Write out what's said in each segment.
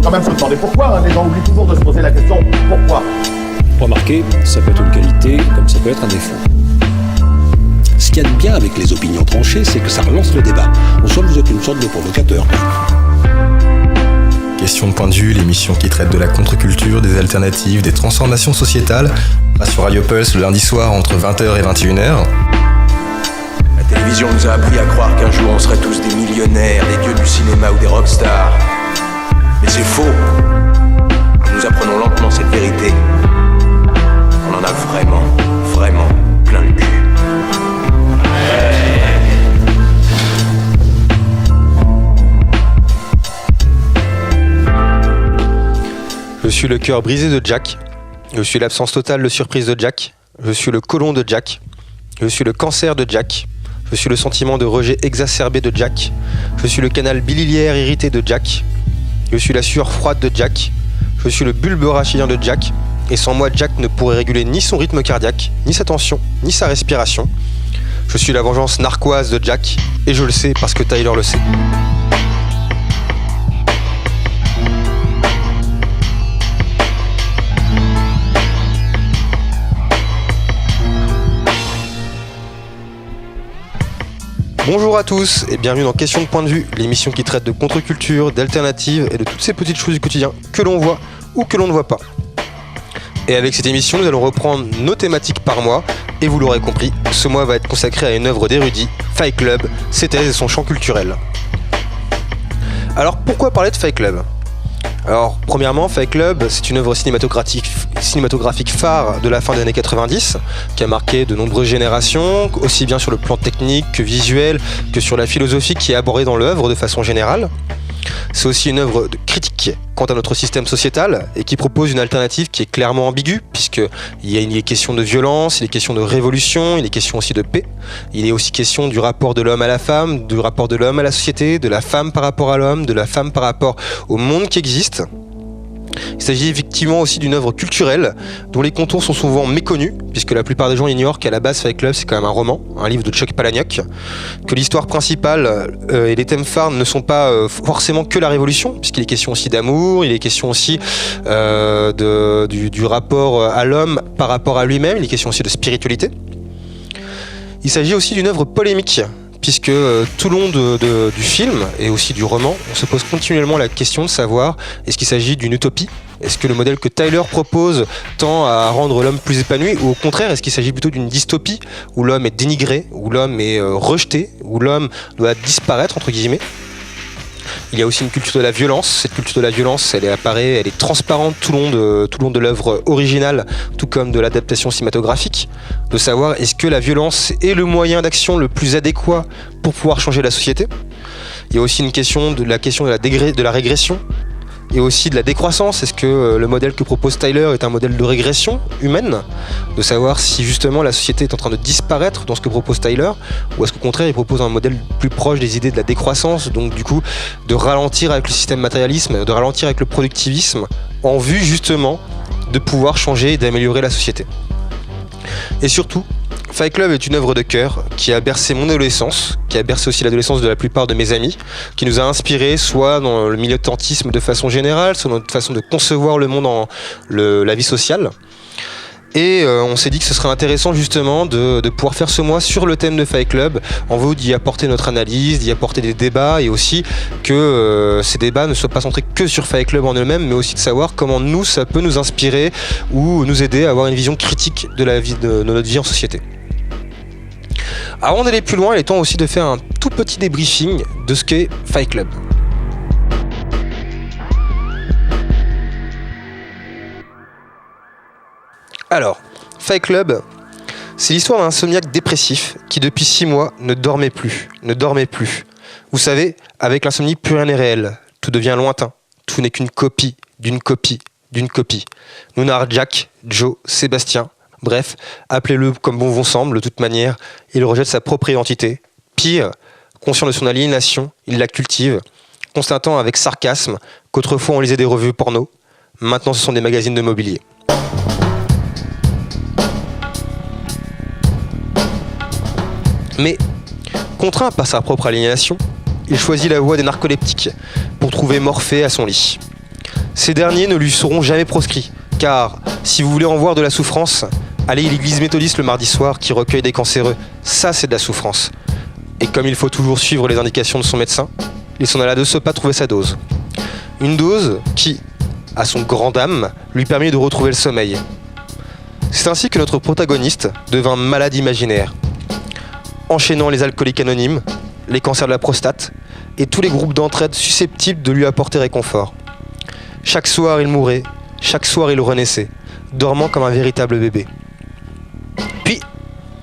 quand même se demander pourquoi, hein. Les gens oublient toujours de se poser la question pourquoi. Remarquez, ça peut être une qualité comme ça peut être un défaut. Ce qu'il y a de bien avec les opinions tranchées, c'est que ça relance le débat. En somme, vous êtes une sorte de provocateur. Question de point de vue, l'émission qui traite de la contre-culture, des alternatives, des transformations sociétales, passe sur Radio Pulse le lundi soir entre 20h et 21h. La télévision nous a appris à croire qu'un jour on serait tous des millionnaires, des dieux du cinéma ou des rockstars. Mais c'est faux. Nous apprenons lentement cette vérité. On en a vraiment, vraiment plein le cul. Je suis le cœur brisé de Jack. Je suis l'absence totale de surprise de Jack. Je suis le côlon de Jack. Je suis le cancer de Jack. Je suis le sentiment de rejet exacerbé de Jack. Je suis le canal biliaire irrité de Jack. Je suis la sueur froide de Jack. Je suis le bulbe rachidien de Jack. Et sans moi, Jack ne pourrait réguler ni son rythme cardiaque, ni sa tension, ni sa respiration. Je suis la vengeance narquoise de Jack. Et je le sais parce que Tyler le sait. Bonjour à tous et bienvenue dans Question de point de vue, l'émission qui traite de contre-culture, d'alternatives et de toutes ces petites choses du quotidien que l'on voit ou que l'on ne voit pas. Et avec cette émission, nous allons reprendre nos thématiques par mois et vous l'aurez compris, ce mois va être consacré à une œuvre d'érudit, Fight Club, ses thèses et son champ culturel. Alors pourquoi parler de Fight Club ? Alors, premièrement, Fight Club, c'est une œuvre cinématographique phare de la fin des années 90, qui a marqué de nombreuses générations, aussi bien sur le plan technique que visuel, que sur la philosophie qui est abordée dans l'œuvre de façon générale. C'est aussi une œuvre de critique quant à notre système sociétal et qui propose une alternative qui est clairement ambiguë, puisqu'il est question de violence, il est question de révolution, il est question aussi de paix. Il est aussi question du rapport de l'homme à la femme, du rapport de l'homme à la société, de la femme par rapport à l'homme, de la femme par rapport au monde qui existe. Il s'agit effectivement aussi d'une œuvre culturelle dont les contours sont souvent méconnus, puisque la plupart des gens ignorent qu'à la base Fight Club c'est quand même un roman, un livre de Chuck Palahniuk, que l'histoire principale et les thèmes phares ne sont pas forcément que la révolution, puisqu'il est question aussi d'amour, il est question aussi du rapport à l'homme par rapport à lui-même, il est question aussi de spiritualité. Il s'agit aussi d'une œuvre polémique, puisque tout le long du film et aussi du roman, on se pose continuellement la question de savoir est-ce qu'il s'agit d'une utopie ? Est-ce que le modèle que Tyler propose tend à rendre l'homme plus épanoui ? Ou au contraire, est-ce qu'il s'agit plutôt d'une dystopie où l'homme est dénigré, où l'homme est rejeté, où l'homme doit disparaître, entre guillemets ? Il y a aussi une culture de la violence. Cette culture de la violence, elle est transparente tout le long de l'œuvre originale, tout comme de l'adaptation cinématographique. De savoir est-ce que la violence est le moyen d'action le plus adéquat pour pouvoir changer la société. Il y a aussi la question de la régression et aussi de la décroissance. Est-ce que le modèle que propose Tyler est un modèle de régression humaine ? De savoir si justement la société est en train de disparaître dans ce que propose Tyler, ou est-ce qu'au contraire il propose un modèle plus proche des idées de la décroissance, donc du coup de ralentir avec le système matérialisme, de ralentir avec le productivisme, en vue justement de pouvoir changer et d'améliorer la société. Et surtout, Fight Club est une œuvre de cœur qui a bercé mon adolescence, qui a bercé aussi l'adolescence de la plupart de mes amis, qui nous a inspirés soit dans le militantisme de façon générale, soit dans notre façon de concevoir le monde la vie sociale. Et on s'est dit que ce serait intéressant justement de pouvoir faire ce mois sur le thème de Fight Club, en vue d'y apporter notre analyse, d'y apporter des débats, et aussi que ces débats ne soient pas centrés que sur Fight Club en eux-mêmes, mais aussi de savoir comment nous, ça peut nous inspirer ou nous aider à avoir une vision critique de la vie de notre vie en société. Avant d'aller plus loin, il est temps aussi de faire un tout petit débriefing de ce qu'est Fight Club. Alors, Fight Club, c'est l'histoire d'un insomniaque dépressif qui depuis 6 mois ne dormait plus. Vous savez, avec l'insomnie, plus rien n'est réel. Tout devient lointain. Tout n'est qu'une copie, d'une copie, d'une copie. Nous narre Jack, Joe, Sébastien. Bref, appelez-le comme bon vous semble, de toute manière, il rejette sa propre identité. Pire, conscient de son aliénation, il la cultive, constatant avec sarcasme qu'autrefois on lisait des revues porno, maintenant ce sont des magazines de mobilier. Mais, contraint par sa propre aliénation, il choisit la voie des narcoleptiques pour trouver Morphée à son lit. Ces derniers ne lui seront jamais proscrits, car si vous voulez en voir de la souffrance, allez à l'église méthodiste le mardi soir qui recueille des cancéreux, ça c'est de la souffrance. Et comme il faut toujours suivre les indications de son médecin, il s'en alla de ce pas trouver sa dose. Une dose qui, à son grand dam, lui permit de retrouver le sommeil. C'est ainsi que notre protagoniste devint malade imaginaire, enchaînant les alcooliques anonymes, les cancers de la prostate et tous les groupes d'entraide susceptibles de lui apporter réconfort. Chaque soir il mourait, chaque soir il renaissait, dormant comme un véritable bébé. Puis,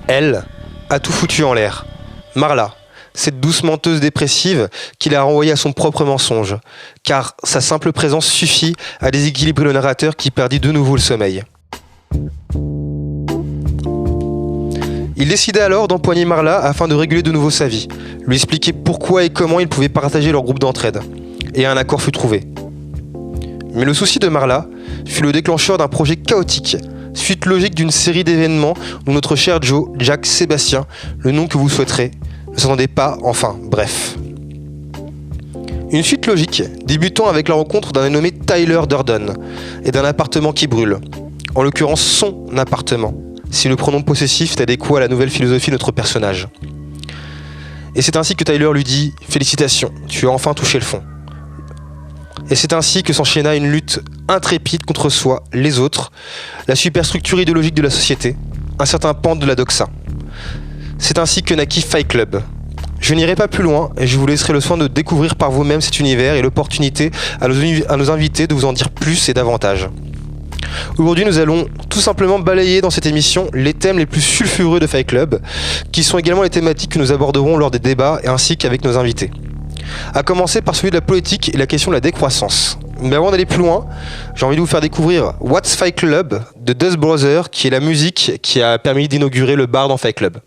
elle a tout foutu en l'air. Marla, cette douce menteuse dépressive qu'il a renvoyée à son propre mensonge, car sa simple présence suffit à déséquilibrer le narrateur qui perdit de nouveau le sommeil. Il décida alors d'empoigner Marla afin de réguler de nouveau sa vie, lui expliquer pourquoi et comment ils pouvaient partager leur groupe d'entraide, et un accord fut trouvé. Mais le souci de Marla fut le déclencheur d'un projet chaotique, suite logique d'une série d'événements dont notre cher Joe, Jack, Sébastien, le nom que vous souhaiterez, ne s'entendait pas, enfin, bref. Une suite logique, débutant avec la rencontre d'un nommé Tyler Durden et d'un appartement qui brûle, en l'occurrence son appartement, si le pronom possessif est adéquat à la nouvelle philosophie de notre personnage. Et c'est ainsi que Tyler lui dit « Félicitations, tu as enfin touché le fond ». Et c'est ainsi que s'enchaîna une lutte intrépide contre soi, les autres, la superstructure idéologique de la société, un certain pan de la doxa. C'est ainsi que naquit Fight Club. Je n'irai pas plus loin et je vous laisserai le soin de découvrir par vous-même cet univers et l'opportunité à nos invités de vous en dire plus et davantage. Aujourd'hui, nous allons tout simplement balayer dans cette émission les thèmes les plus sulfureux de Fight Club, qui sont également les thématiques que nous aborderons lors des débats ainsi qu'avec nos invités. À commencer par celui de la politique et la question de la décroissance. Mais avant d'aller plus loin, j'ai envie de vous faire découvrir What's Fight Club de Dust Brothers, qui est la musique qui a permis d'inaugurer le bar dans Fight Club.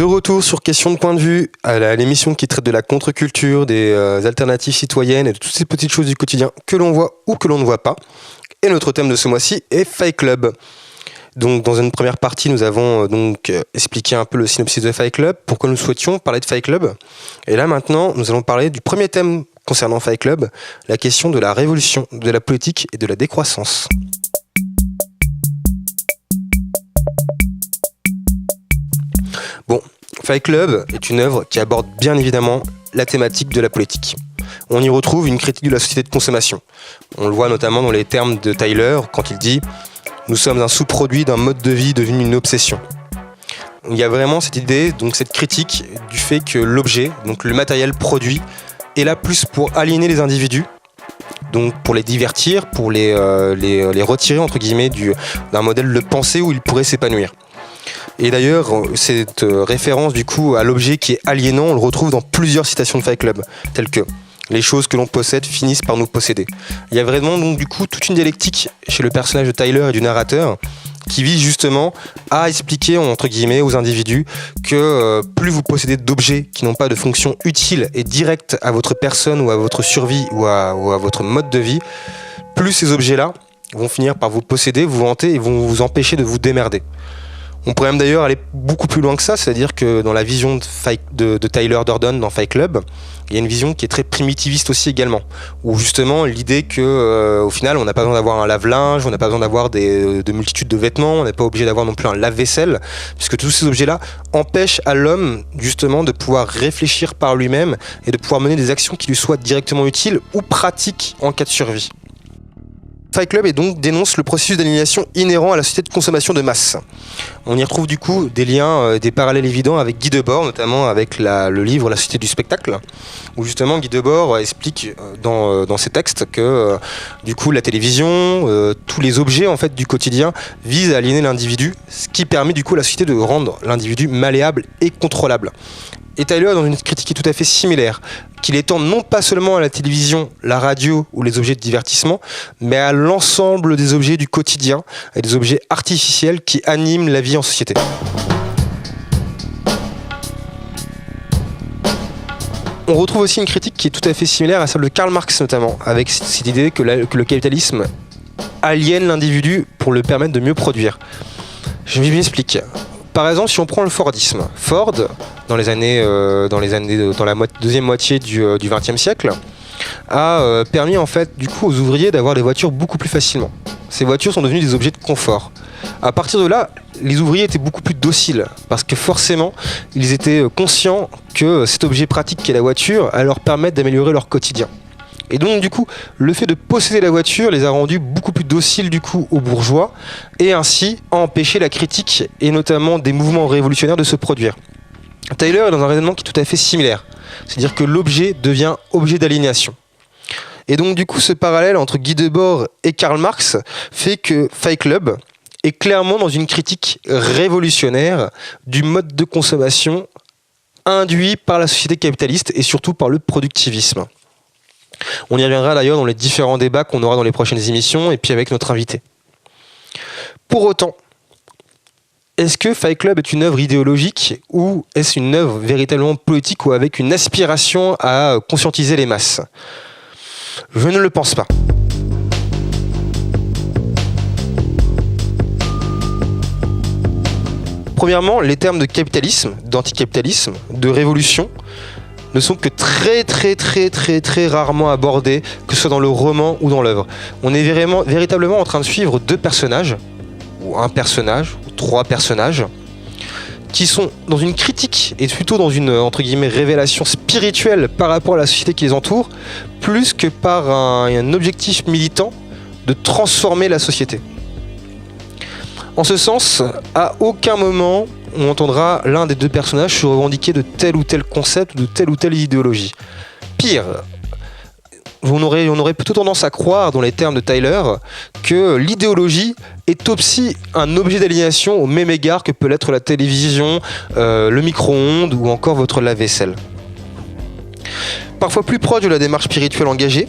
De retour sur Question de point de vue, à l'émission qui traite de la contre-culture, des alternatives citoyennes et de toutes ces petites choses du quotidien que l'on voit ou que l'on ne voit pas. Et notre thème de ce mois-ci est Fight Club. Donc, dans une première partie, nous avons expliqué un peu le synopsis de Fight Club, pourquoi nous souhaitions parler de Fight Club. Et là, maintenant, nous allons parler du premier thème concernant Fight Club, la question de la révolution, de la politique et de la décroissance. Bon, Fight Club est une œuvre qui aborde bien évidemment la thématique de la politique. On y retrouve une critique de la société de consommation. On le voit notamment dans les termes de Tyler quand il dit « Nous sommes un sous-produit d'un mode de vie devenu une obsession ». Il y a vraiment cette idée, donc cette critique du fait que l'objet, donc le matériel produit, est là plus pour aliéner les individus, donc pour les divertir, pour les retirer entre guillemets d'un modèle de pensée où ils pourraient s'épanouir. Et d'ailleurs, cette référence du coup à l'objet qui est aliénant, on le retrouve dans plusieurs citations de Fight Club, telles que « Les choses que l'on possède finissent par nous posséder ». Il y a vraiment donc du coup toute une dialectique chez le personnage de Tyler et du narrateur qui vise justement à expliquer entre guillemets aux individus que plus vous possédez d'objets qui n'ont pas de fonction utile et directe à votre personne ou à votre survie ou à votre mode de vie, plus ces objets-là vont finir par vous posséder, vous hanter et vont vous empêcher de vous démerder. On pourrait même d'ailleurs aller beaucoup plus loin que ça, c'est-à-dire que dans la vision de Tyler Durden dans Fight Club, il y a une vision qui est très primitiviste aussi également, où justement l'idée que au final on n'a pas besoin d'avoir un lave-linge, on n'a pas besoin d'avoir de multitudes de vêtements, on n'est pas obligé d'avoir non plus un lave-vaisselle, puisque tous ces objets-là empêchent à l'homme justement de pouvoir réfléchir par lui-même et de pouvoir mener des actions qui lui soient directement utiles ou pratiques en cas de survie. Fight Club dénonce le processus d'aliénation inhérent à la société de consommation de masse. On y retrouve du coup des liens, des parallèles évidents avec Guy Debord, notamment avec le livre La société du spectacle, où justement Guy Debord explique dans ses textes que du coup la télévision, tous les objets en fait du quotidien visent à aliéner l'individu, ce qui permet du coup à la société de rendre l'individu malléable et contrôlable. Et Tyler est dans une critique qui est tout à fait similaire, qu'il étend non pas seulement à la télévision, la radio ou les objets de divertissement, mais à l'ensemble des objets du quotidien et des objets artificiels qui animent la vie en société. On retrouve aussi une critique qui est tout à fait similaire à celle de Karl Marx notamment, avec cette idée que le capitalisme aliène l'individu pour le permettre de mieux produire. Je m'explique. Par exemple, si on prend le Fordisme, Ford, dans la deuxième moitié du XXe siècle, a permis en fait du coup aux ouvriers d'avoir des voitures beaucoup plus facilement. Ces voitures sont devenues des objets de confort. À partir de là, les ouvriers étaient beaucoup plus dociles parce que forcément, ils étaient conscients que cet objet pratique qu'est la voiture allait leur permettre d'améliorer leur quotidien. Et donc du coup, le fait de posséder la voiture les a rendus beaucoup plus dociles du coup aux bourgeois et ainsi a empêché la critique et notamment des mouvements révolutionnaires de se produire. Tyler est dans un raisonnement qui est tout à fait similaire, c'est-à-dire que l'objet devient objet d'aliénation. Et donc du coup, ce parallèle entre Guy Debord et Karl Marx fait que Fight Club est clairement dans une critique révolutionnaire du mode de consommation induit par la société capitaliste et surtout par le productivisme. On y reviendra d'ailleurs dans les différents débats qu'on aura dans les prochaines émissions et puis avec notre invité. Pour autant, est-ce que Fight Club est une œuvre idéologique ou est-ce une œuvre véritablement politique ou avec une aspiration à conscientiser les masses ? Je ne le pense pas. Premièrement, les termes de capitalisme, d'anticapitalisme, de révolution ne sont que très rarement abordés, que ce soit dans le roman ou dans l'œuvre. On est véritablement en train de suivre deux personnages, ou un personnage, ou trois personnages, qui sont dans une critique et plutôt dans une entre guillemets révélation spirituelle par rapport à la société qui les entoure, plus que par un objectif militant de transformer la société. En ce sens, à aucun moment on entendra l'un des deux personnages se revendiquer de tel ou tel concept, de telle ou telle idéologie. Pire, on aurait plutôt tendance à croire, dans les termes de Tyler, que l'idéologie est aussi un objet d'aliénation au même égard que peut l'être la télévision, le micro-ondes ou encore votre lave-vaisselle. Parfois plus proche de la démarche spirituelle engagée,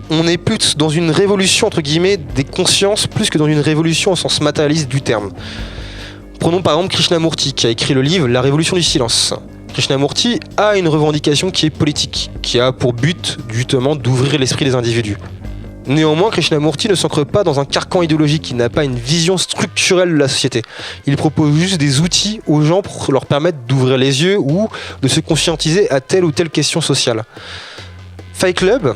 on est plus dans une révolution entre guillemets des consciences plus que dans une révolution au sens matérialiste du terme. Prenons par exemple Krishnamurti qui a écrit le livre La Révolution du silence. Krishnamurti a une revendication qui est politique, qui a pour but justement d'ouvrir l'esprit des individus. Néanmoins, Krishnamurti ne s'ancre pas dans un carcan idéologique, il n'a pas une vision structurelle de la société. Il propose juste des outils aux gens pour leur permettre d'ouvrir les yeux ou de se conscientiser à telle ou telle question sociale. Fight Club,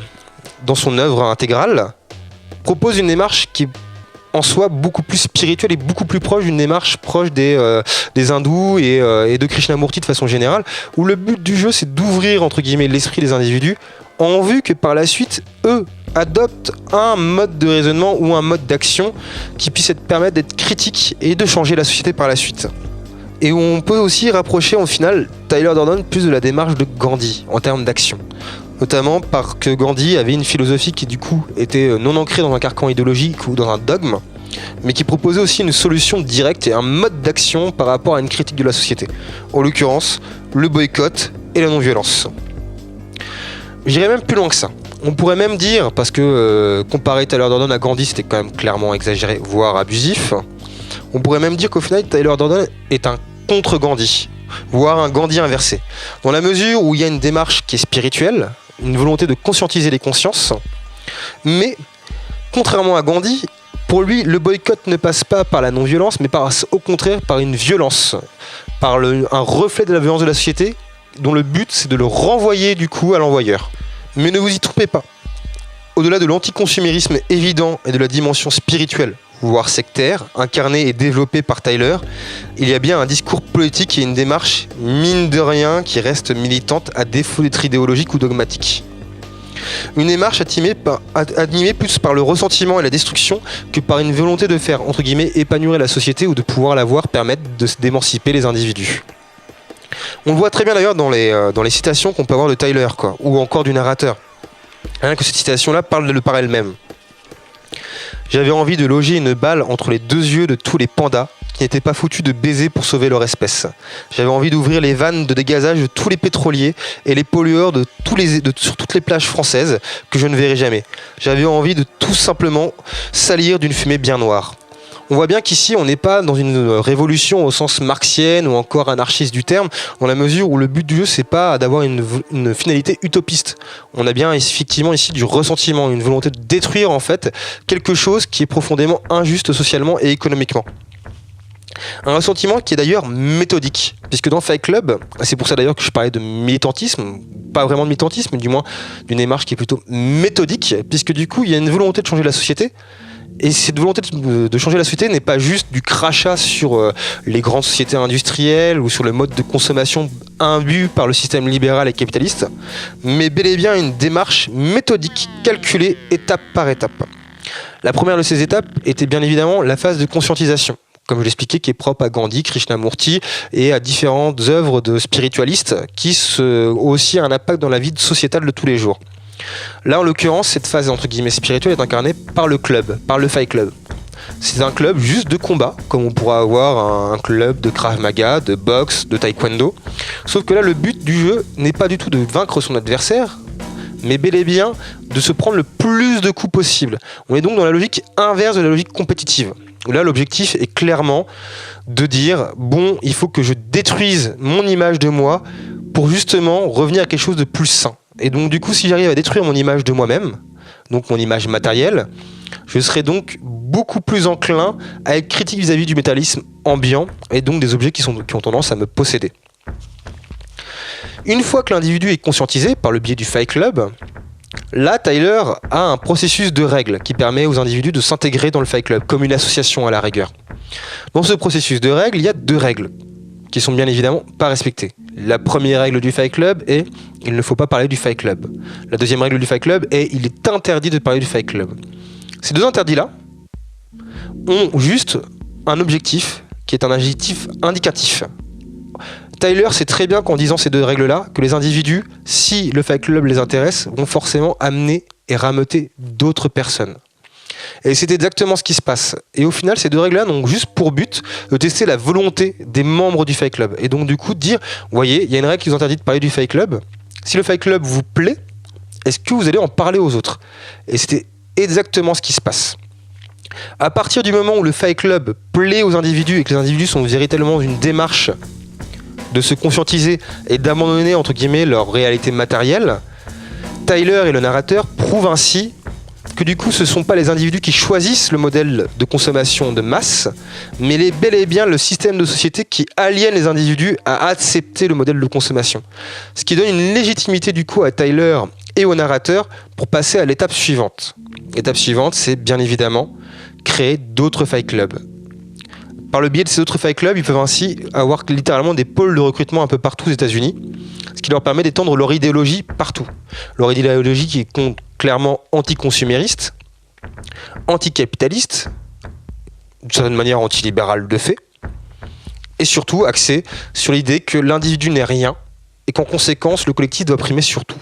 dans son œuvre intégrale, propose une démarche qui est en soi beaucoup plus spirituelle et beaucoup plus proche d'une démarche proche des hindous et de Krishnamurti de façon générale, où le but du jeu c'est d'ouvrir entre guillemets l'esprit des individus en vue que par la suite, eux adoptent un mode de raisonnement ou un mode d'action qui puisse permettre d'être critique et de changer la société par la suite. Et où on peut aussi rapprocher au final Tyler Durden plus de la démarche de Gandhi en termes d'action. Notamment parce que Gandhi avait une philosophie qui du coup était non ancrée dans un carcan idéologique ou dans un dogme, mais qui proposait aussi une solution directe et un mode d'action par rapport à une critique de la société. En l'occurrence, le boycott et la non-violence. J'irais même plus loin que ça. On pourrait même dire, parce que comparer Tyler Durden à Gandhi c'était quand même clairement exagéré, voire abusif, on pourrait même dire qu'au final Tyler Durden est un contre-Gandhi, voire un Gandhi inversé. Dans la mesure où il y a une démarche qui est spirituelle, une volonté de conscientiser les consciences, mais contrairement à Gandhi, pour lui le boycott ne passe pas par la non-violence, mais passe au contraire par une violence, par un reflet de la violence de la société, dont le but c'est de le renvoyer du coup à l'envoyeur. Mais ne vous y trompez pas. Au-delà de l'anticonsumérisme évident et de la dimension spirituelle, voire sectaire, incarnée et développée par Tyler, il y a bien un discours politique et une démarche, mine de rien, qui reste militante à défaut d'être idéologique ou dogmatique. Une démarche animée plus par le ressentiment et la destruction que par une volonté de faire, entre guillemets, épanouir la société ou de pouvoir la voir permettre d'émanciper les individus. On le voit très bien d'ailleurs dans les citations qu'on peut avoir de Tyler, ou encore du narrateur. Rien que cette citation-là parle par elle-même. J'avais envie de loger une balle entre les deux yeux de tous les pandas qui n'étaient pas foutus de baiser pour sauver leur espèce. J'avais envie d'ouvrir les vannes de dégazage de tous les pétroliers et les pollueurs sur toutes les plages françaises que je ne verrai jamais. J'avais envie de tout simplement salir d'une fumée bien noire. On voit bien qu'ici, on n'est pas dans une révolution au sens marxienne ou encore anarchiste du terme, dans la mesure où le but du jeu, c'est pas d'avoir une finalité utopiste. On a bien effectivement ici du ressentiment, une volonté de détruire en fait quelque chose qui est profondément injuste socialement et économiquement. Un ressentiment qui est d'ailleurs méthodique, puisque dans Fight Club, c'est pour ça d'ailleurs que je parlais de militantisme, pas vraiment de militantisme, mais du moins d'une démarche qui est plutôt méthodique, puisque du coup, il y a une volonté de changer la société. Et cette volonté de changer la société n'est pas juste du crachat sur les grandes sociétés industrielles ou sur le mode de consommation imbu par le système libéral et capitaliste, mais bel et bien une démarche méthodique, calculée étape par étape. La première de ces étapes était bien évidemment la phase de conscientisation, comme je l'expliquais, qui est propre à Gandhi, Krishnamurti et à différentes œuvres de spiritualistes qui ont aussi un impact dans la vie sociétale de tous les jours. Là, en l'occurrence, cette phase entre guillemets spirituelle est incarnée par le club, par le Fight Club. C'est un club juste de combat, comme on pourra avoir un club de Krav Maga, de boxe, de taekwondo. Sauf que là, le but du jeu n'est pas du tout de vaincre son adversaire, mais bel et bien de se prendre le plus de coups possible. On est donc dans la logique inverse de la logique compétitive. Là, l'objectif est clairement de dire, bon, il faut que je détruise mon image de moi pour justement revenir à quelque chose de plus sain. Et donc du coup, si j'arrive à détruire mon image de moi-même, donc mon image matérielle, je serai donc beaucoup plus enclin à être critique vis-à-vis du métallisme ambiant et donc des objets qui ont tendance à me posséder. Une fois que l'individu est conscientisé par le biais du Fight Club, là, Tyler a un processus de règles qui permet aux individus de s'intégrer dans le Fight Club, comme une association à la rigueur. Dans ce processus de règles, il y a 2 règles qui sont bien évidemment pas respectées. La première règle du Fight Club est « il ne faut pas parler du Fight Club ». La deuxième règle du Fight Club est « il est interdit de parler du Fight Club ». Ces 2 interdits-là ont juste un objectif qui est un adjectif indicatif. Tyler sait très bien qu'en disant ces 2 règles-là, que les individus, si le Fight Club les intéresse, vont forcément amener et rameuter d'autres personnes. Et c'est exactement ce qui se passe. Et au final, ces 2 règles-là n'ont juste pour but de tester la volonté des membres du Fight Club. Et donc du coup, de dire, vous voyez, il y a une règle qui vous interdit de parler du Fight Club. Si le Fight Club vous plaît, est-ce que vous allez en parler aux autres ? Et c'était exactement ce qui se passe. À partir du moment où le Fight Club plaît aux individus et que les individus sont véritablement dans une démarche de se conscientiser et d'abandonner entre guillemets leur réalité matérielle, Tyler et le narrateur prouvent ainsi que du coup ce ne sont pas les individus qui choisissent le modèle de consommation de masse, mais bel et bien le système de société qui aliène les individus à accepter le modèle de consommation. Ce qui donne une légitimité du coup à Tyler et au narrateur pour passer à l'étape suivante. L'étape suivante, c'est bien évidemment créer d'autres Fight Club. Par le biais de ces autres Fight Club, ils peuvent ainsi avoir littéralement des pôles de recrutement un peu partout aux États-Unis, ce qui leur permet d'étendre leur idéologie partout. Leur idéologie qui est clairement anticonsumériste, anticapitaliste, d'une certaine manière antilibérale de fait, et surtout axée sur l'idée que l'individu n'est rien et qu'en conséquence le collectif doit primer sur tout.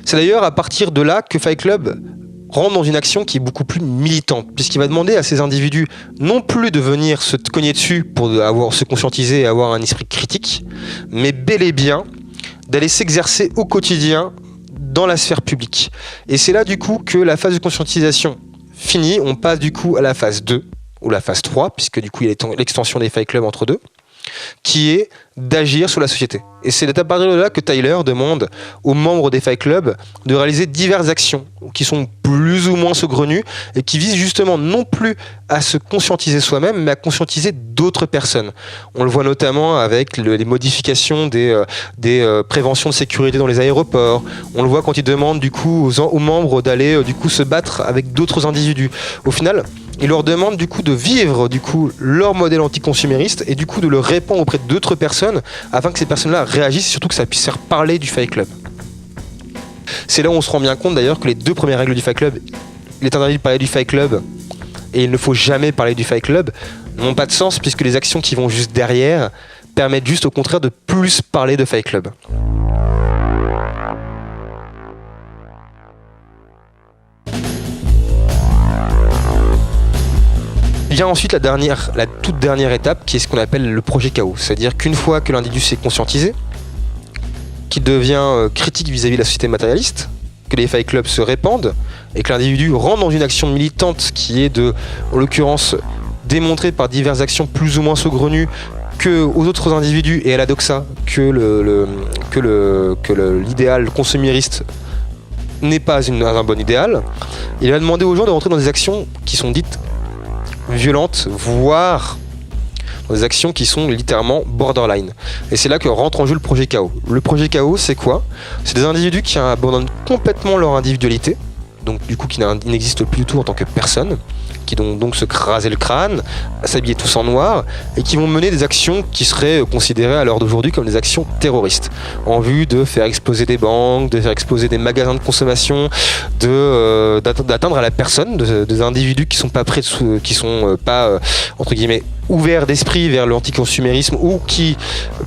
C'est d'ailleurs à partir de là que Fight Club rentre dans une action qui est beaucoup plus militante, puisqu'il va demander à ces individus non plus de venir se cogner dessus pour se conscientiser et avoir un esprit critique, mais bel et bien d'aller s'exercer au quotidien dans la sphère publique. Et c'est là du coup que la phase de conscientisation finie, on passe du coup à la phase 2, ou la phase 3, puisque du coup il y a l'extension des Fight Club entre deux, qui est d'agir sur la société. Et c'est à partir de là que Tyler demande aux membres des Fight Club de réaliser diverses actions qui sont plus ou moins saugrenues et qui visent justement non plus à se conscientiser soi-même, mais à conscientiser d'autres personnes. On le voit notamment avec les modifications des préventions de sécurité dans les aéroports. On le voit quand il demande du coup aux membres d'aller du coup se battre avec d'autres individus. Au final, il leur demande du coup de vivre du coup leur modèle anticonsumériste et du coup de le répandre auprès d'autres personnes afin que ces personnes-là réagissent et surtout que ça puisse faire parler du Fight Club. C'est là où on se rend bien compte d'ailleurs que les deux premières règles du Fight Club, il est interdit de parler du Fight Club et il ne faut jamais parler du Fight Club, n'ont pas de sens puisque les actions qui vont juste derrière permettent juste au contraire de plus parler de Fight Club. Vient ensuite la toute dernière étape qui est ce qu'on appelle le projet chaos. C'est-à-dire qu'une fois que l'individu s'est conscientisé, qu'il devient critique vis-à-vis de la société matérialiste, que les Fight Club se répandent et que l'individu rentre dans une action militante qui est en l'occurrence démontrée par diverses actions plus ou moins saugrenues que aux autres individus et à la doxa que l'idéal consumériste n'est pas un bon idéal, il va demander aux gens de rentrer dans des actions qui sont dites violentes, voire dans des actions qui sont littéralement borderline. Et c'est là que rentre en jeu le projet chaos. Le projet chaos, c'est quoi ? C'est des individus qui abandonnent complètement leur individualité, donc du coup qui n'existent plus du tout en tant que personne, qui vont donc se craser le crâne, s'habiller tous en noir, et qui vont mener des actions qui seraient considérées à l'heure d'aujourd'hui comme des actions terroristes, en vue de faire exploser des banques, de faire exploser des magasins de consommation, d'atteindre à la personne, des individus qui sont pas prêts, qui sont pas entre guillemets ouverts d'esprit vers l'anticonsumérisme ou qui,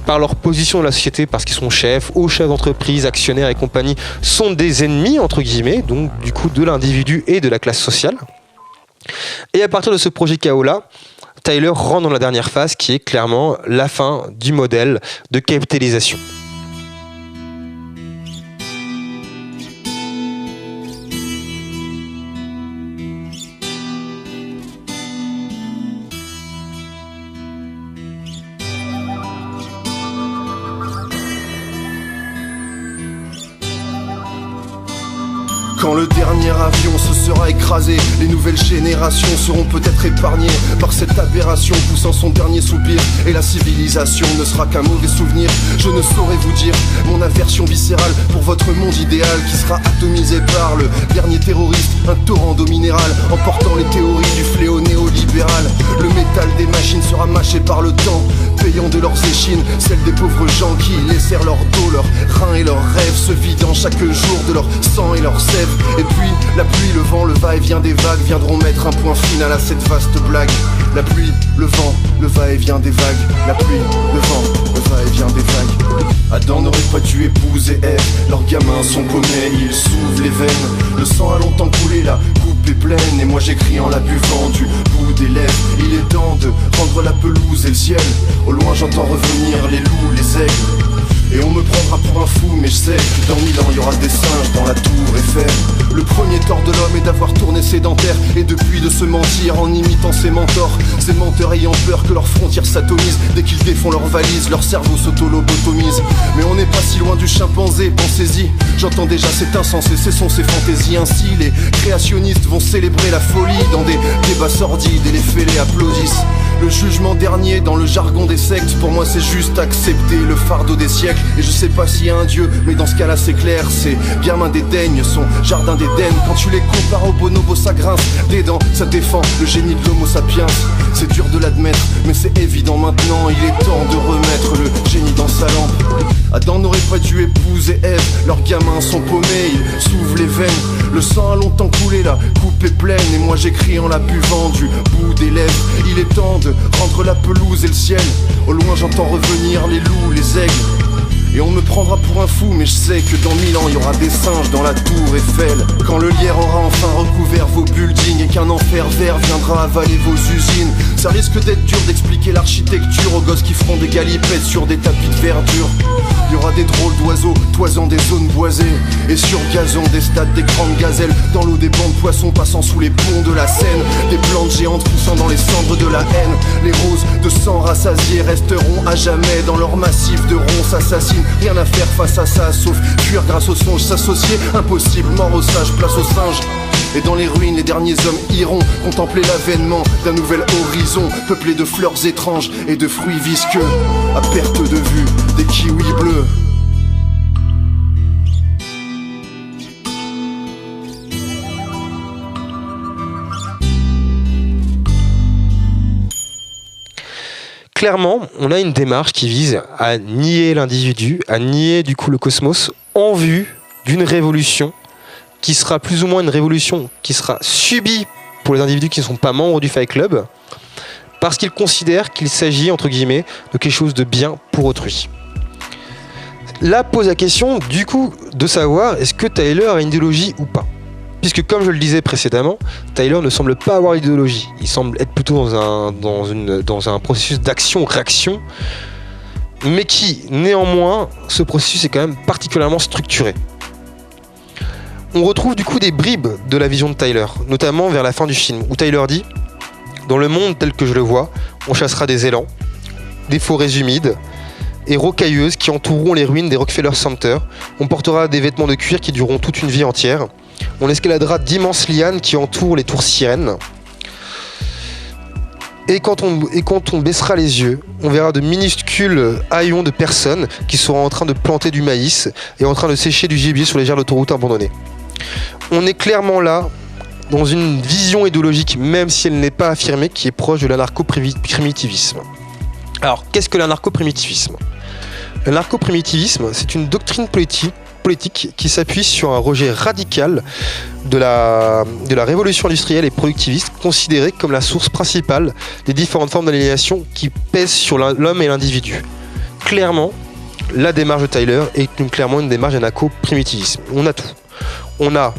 par leur position dans la société, parce qu'ils sont chefs, hauts chefs d'entreprise, actionnaires et compagnie, sont des ennemis entre guillemets, donc du coup de l'individu et de la classe sociale. Et à partir de ce projet chaos-là, Tyler rentre dans la dernière phase qui est clairement la fin du modèle de capitalisation. Quand le dernier avion se sera écrasé, les nouvelles générations seront peut-être épargnées par cette aberration poussant son dernier soupir. Et la civilisation ne sera qu'un mauvais souvenir. Je ne saurais vous dire mon aversion viscérale pour votre monde idéal qui sera atomisé par le dernier terroriste, un torrent d'eau minérale emportant les théories du fléau néolibéral. Le métal des machines sera mâché par le temps, payant de leurs échines celles des pauvres gens qui laissèrent leur dos, leurs reins et leurs rêves se vidant chaque jour de leur sang et leur sève. Et puis la pluie, le vent, le va-et-vient des vagues viendront mettre un point final à cette vaste blague. La pluie, le vent, le va-et-vient des vagues. La pluie, le vent, le va-et-vient des vagues. Adam n'aurait pas dû épouser Ève. Leurs gamins sont paumés, ils s'ouvrent les veines. Le sang a longtemps coulé, la coupe est pleine. Et moi j'écris en la buvant du bout des lèvres. Il est temps de rendre la pelouse et le ciel. Au loin j'entends revenir les loups, les aigles. Et on me prendra pour un fou, mais je sais que dans 1000 ans il y aura des singes dans la tour Eiffel. Le premier tort de l'homme est d'avoir tourné sédentaire et de de se mentir en imitant ses mentors. Ces menteurs ayant peur que leurs frontières s'atomisent. Dès qu'ils défont leurs valises, leur cerveau s'auto-lobotomise. Mais on n'est pas si loin du chimpanzé, pensez-y. J'entends déjà cet insensé, cessons ces fantaisies. Ainsi les créationnistes vont célébrer la folie dans des débats sordides et les fêlés applaudissent. Le jugement dernier dans le jargon des sectes, pour moi c'est juste accepter le fardeau des siècles. Et je sais pas s'il y a un dieu, mais dans ce cas là c'est clair. Ces gamins dédaignent son jardin d'Éden. Quand tu les compares au bonobo ça grince des dents, ça défend le génie de l'homo sapiens. C'est dur de l'admettre, mais c'est évident maintenant. Il est temps de remettre le génie dans sa lampe. Adam n'aurait pas dû épouser Ève, leurs gamins sont paumés, ils s'ouvrent les veines. Le sang a longtemps coulé, la coupe est pleine. Et moi j'écris en la buvant du bout des lèvres. Il est temps de rendre la pelouse et le ciel. Au loin j'entends revenir les loups, les aigles. Et on me prendra pour un fou, mais je sais que dans 1000 ans il y aura des singes dans la tour Eiffel. Quand le lierre aura enfin recouvert vos buildings et qu'un enfer vert viendra avaler vos usines, ça risque d'être dur d'expliquer l'architecture aux gosses qui feront des galipettes sur des tapis de verdure. Il y aura des drôles d'oiseaux toisant des zones boisées, et sur gazon des stades des grandes gazelles. Dans l'eau des bancs de poissons passant sous les ponts de la Seine. Des plantes géantes poussant dans les cendres de la haine. Les roses de sang rassasiées resteront à jamais dans leur massif de ronces assassines. Rien à faire face à ça sauf fuir grâce aux songes. S'associer, impossible, mort aux sages, place aux singes. Et dans les ruines, les derniers hommes iront contempler l'avènement d'un nouvel horizon, peuplé de fleurs étranges et de fruits visqueux. À perte de vue, des kiwis bleus. Clairement, on a une démarche qui vise à nier l'individu, à nier du coup le cosmos en vue d'une révolution qui sera plus ou moins une révolution qui sera subie pour les individus qui ne sont pas membres du Fight Club parce qu'ils considèrent qu'il s'agit, entre guillemets, de quelque chose de bien pour autrui. Là pose la question du coup de savoir est-ce que Tyler a une idéologie ou pas. Puisque comme je le disais précédemment, Tyler ne semble pas avoir d'idéologie. Il semble être plutôt dans un processus d'action-réaction, mais qui, néanmoins, ce processus est quand même particulièrement structuré. On retrouve du coup des bribes de la vision de Tyler, notamment vers la fin du film, où Tyler dit « Dans le monde tel que je le vois, on chassera des élans, des forêts humides, et rocailleuses qui entoureront les ruines des Rockefeller Center. On portera des vêtements de cuir qui dureront toute une vie entière. On escaladera d'immenses lianes qui entourent les tours sirènes. Et quand on baissera les yeux, on verra de minuscules haillons de personnes qui seront en train de planter du maïs et en train de sécher du gibier sur les aires d'autoroute abandonnées. » On est clairement là dans une vision idéologique, même si elle n'est pas affirmée, qui est proche de l'anarcho-primitivisme. Alors, qu'est-ce que l'anarcho-primitivisme ? L'anarcho-primitivisme, c'est une doctrine politique qui s'appuie sur un rejet radical de la révolution industrielle et productiviste, considérée comme la source principale des différentes formes d'aliénation qui pèsent sur l'homme et l'individu. Clairement, la démarche de Tyler est clairement une démarche d'anarcho-primitivisme. On a tout. On a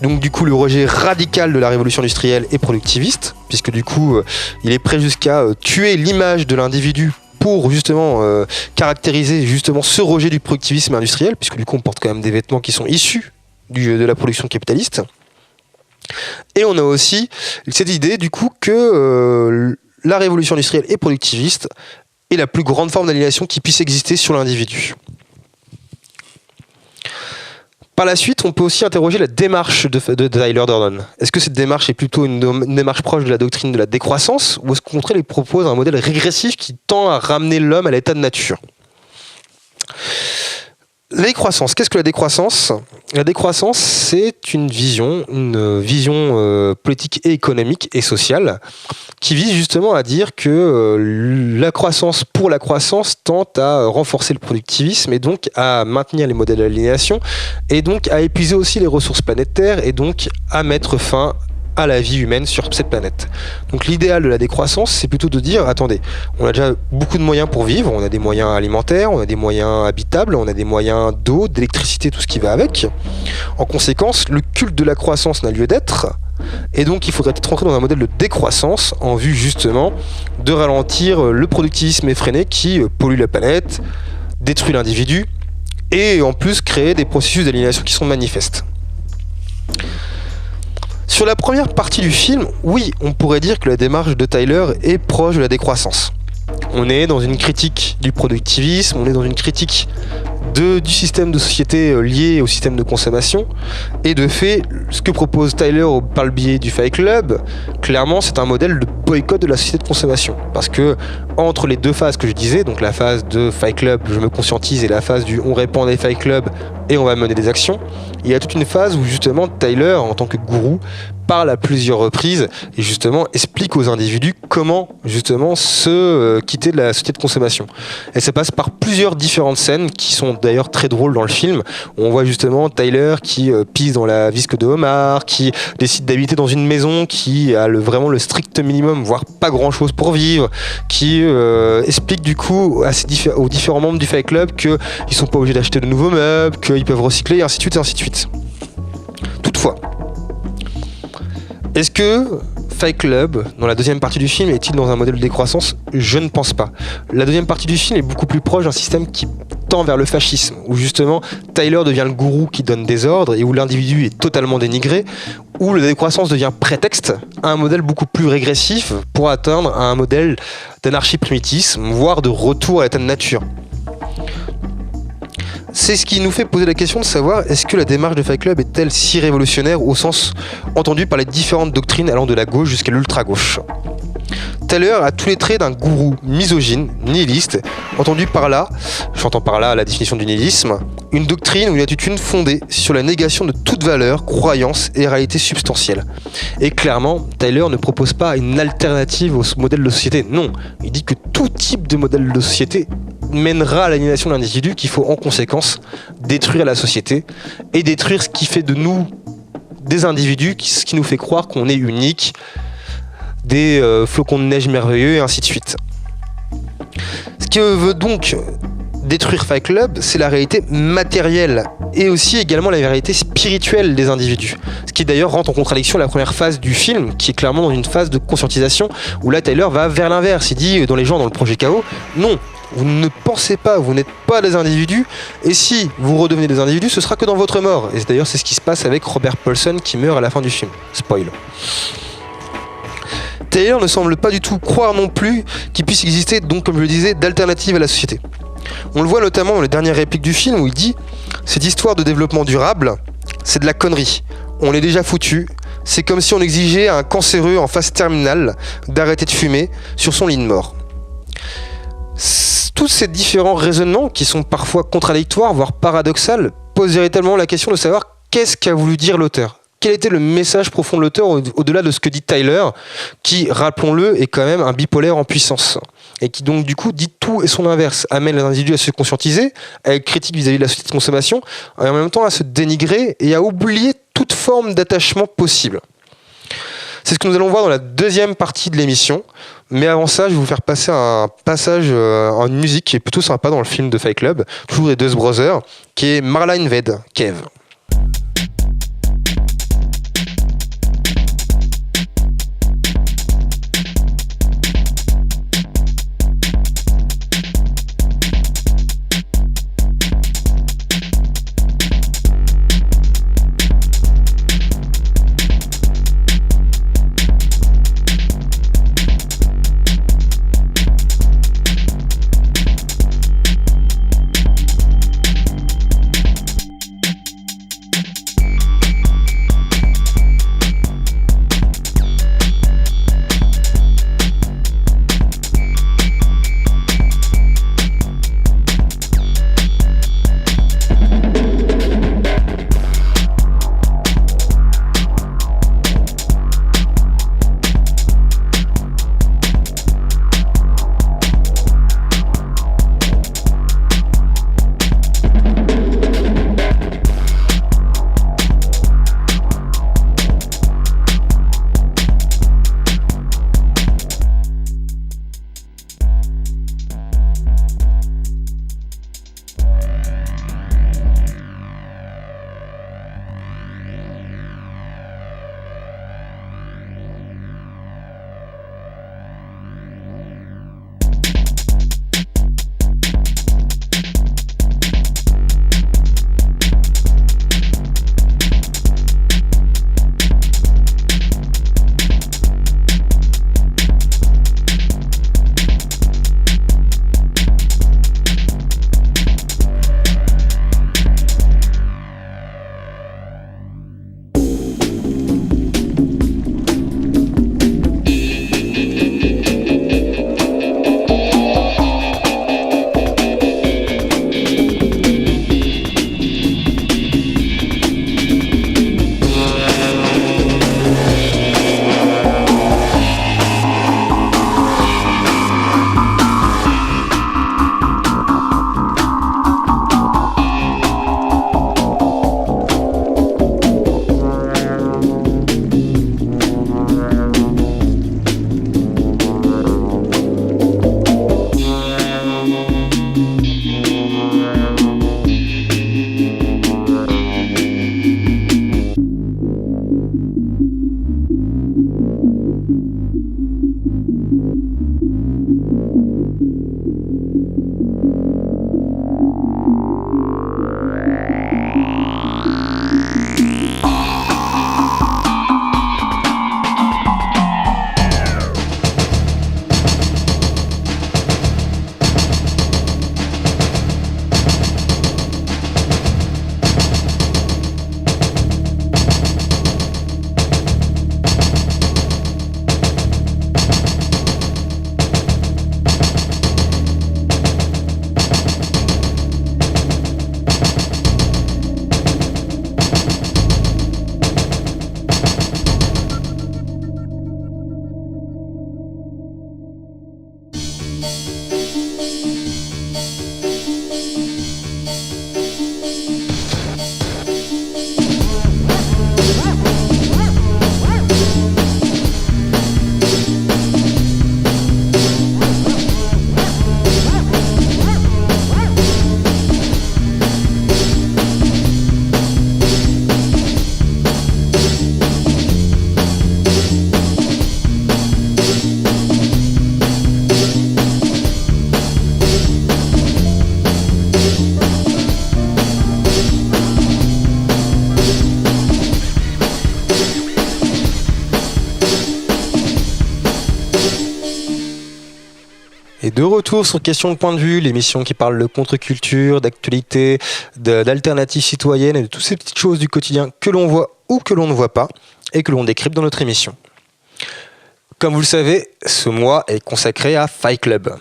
donc du coup le rejet radical de la révolution industrielle et productiviste, puisque du coup il est prêt jusqu'à tuer l'image de l'individu pour justement caractériser justement ce rejet du productivisme industriel, puisque du coup on porte quand même des vêtements qui sont issus de la production capitaliste. Et on a aussi cette idée du coup que la révolution industrielle et productiviste est la plus grande forme d'aliénation qui puisse exister sur l'individu. Par la suite, on peut aussi interroger la démarche de Tyler Durden. Est-ce que cette démarche est plutôt une démarche proche de la doctrine de la décroissance, ou est-ce qu'au contraire, il propose un modèle régressif qui tend à ramener l'homme à l'état de nature ? La décroissance, qu'est-ce que la décroissance ? La décroissance, c'est une vision politique et économique et sociale qui vise justement à dire que la croissance pour la croissance tend à renforcer le productivisme et donc à maintenir les modèles d'aliénation et donc à épuiser aussi les ressources planétaires et donc à mettre fin à la vie humaine sur cette planète. Donc l'idéal de la décroissance, c'est plutôt de dire, attendez, on a déjà beaucoup de moyens pour vivre, on a des moyens alimentaires, on a des moyens habitables, on a des moyens d'eau, d'électricité, tout ce qui va avec. En conséquence, le culte de la croissance n'a lieu d'être, et donc il faudrait peut-être rentrer dans un modèle de décroissance en vue justement de ralentir le productivisme effréné qui pollue la planète, détruit l'individu, et en plus créer des processus d'aliénation qui sont manifestes. Sur la première partie du film, oui, on pourrait dire que la démarche de Tyler est proche de la décroissance. On est dans une critique du productivisme, on est dans une critique du système de société lié au système de consommation. Et de fait, ce que propose Tyler par le biais du Fight Club, clairement c'est un modèle de boycott de la société de consommation. Parce que entre les deux phases que je disais, donc la phase de Fight Club, je me conscientise, et la phase du on répand des Fight Club et on va mener des actions, il y a toute une phase où justement Tyler, en tant que gourou, parle à plusieurs reprises et justement explique aux individus comment justement se quitter de la société de consommation. Et ça passe par plusieurs différentes scènes qui sont d'ailleurs très drôles dans le film. On voit justement Tyler qui pisse dans la visque de homard, qui décide d'habiter dans une maison qui a vraiment le strict minimum, voire pas grand chose pour vivre, qui explique du coup aux différents membres du Fight Club qu'ils sont pas obligés d'acheter de nouveaux meubles, qu'ils peuvent recycler, et ainsi de suite et ainsi de suite. Toutefois, est-ce que Fight Club, dans la deuxième partie du film, est-il dans un modèle de décroissance ? Je ne pense pas. La deuxième partie du film est beaucoup plus proche d'un système qui tend vers le fascisme, où justement Tyler devient le gourou qui donne des ordres et où l'individu est totalement dénigré, où la décroissance devient prétexte à un modèle beaucoup plus régressif pour atteindre un modèle d'anarchie-primitisme, voire de retour à l'état de nature. C'est ce qui nous fait poser la question de savoir est-ce que la démarche de Fight Club est-elle si révolutionnaire au sens entendu par les différentes doctrines allant de la gauche jusqu'à l'ultra-gauche. Tyler a tous les traits d'un gourou misogyne, nihiliste, j'entends par là la définition du nihilisme, une doctrine ou une attitude fondée sur la négation de toute valeur, croyance et réalité substantielle. Et clairement, Tyler ne propose pas une alternative au modèle de société, non, il dit que tout type de modèle de société mènera à l'aliénation de l'individu, qu'il faut en conséquence détruire la société et détruire ce qui fait de nous des individus, ce qui nous fait croire qu'on est unique, des flocons de neige merveilleux et ainsi de suite. Ce que veut donc détruire Fight Club, c'est la réalité matérielle et aussi également la réalité spirituelle des individus. Ce qui d'ailleurs rentre en contradiction la première phase du film, qui est clairement dans une phase de conscientisation, où là Tyler va vers l'inverse. Il dit dans le projet Chaos, non, vous ne pensez pas, vous n'êtes pas des individus, et si vous redevenez des individus, ce sera que dans votre mort. Et d'ailleurs c'est ce qui se passe avec Robert Paulson qui meurt à la fin du film. Spoil. Tyler ne semble pas du tout croire non plus qu'il puisse exister, donc comme je le disais, d'alternatives à la société. On le voit notamment dans les dernières répliques du film où il dit « Cette histoire de développement durable, c'est de la connerie. On est déjà foutu. C'est comme si on exigeait à un cancéreux en phase terminale d'arrêter de fumer sur son lit de mort. » Tous ces différents raisonnements, qui sont parfois contradictoires, voire paradoxaux, posent véritablement la question de savoir qu'est-ce qu'a voulu dire l'auteur. Quel était le message profond de l'auteur au-delà de ce que dit Tyler, qui, rappelons-le, est quand même un bipolaire en puissance, et qui donc du coup dit tout et son inverse, amène les individus à se conscientiser, à être critiques vis-à-vis de la société de consommation, et en même temps à se dénigrer et à oublier toute forme d'attachement possible. C'est ce que nous allons voir dans la deuxième partie de l'émission, mais avant ça, je vais vous faire passer un passage en musique qui est plutôt sympa dans le film de Fight Club, toujours des Dust Brothers, qui est Marlene Ved, Kev. Et de retour sur Question de point de vue, l'émission qui parle de contre-culture, d'actualité, d'alternatives citoyennes et de toutes ces petites choses du quotidien que l'on voit ou que l'on ne voit pas et que l'on décrypte dans notre émission. Comme vous le savez, ce mois est consacré à Fight Club.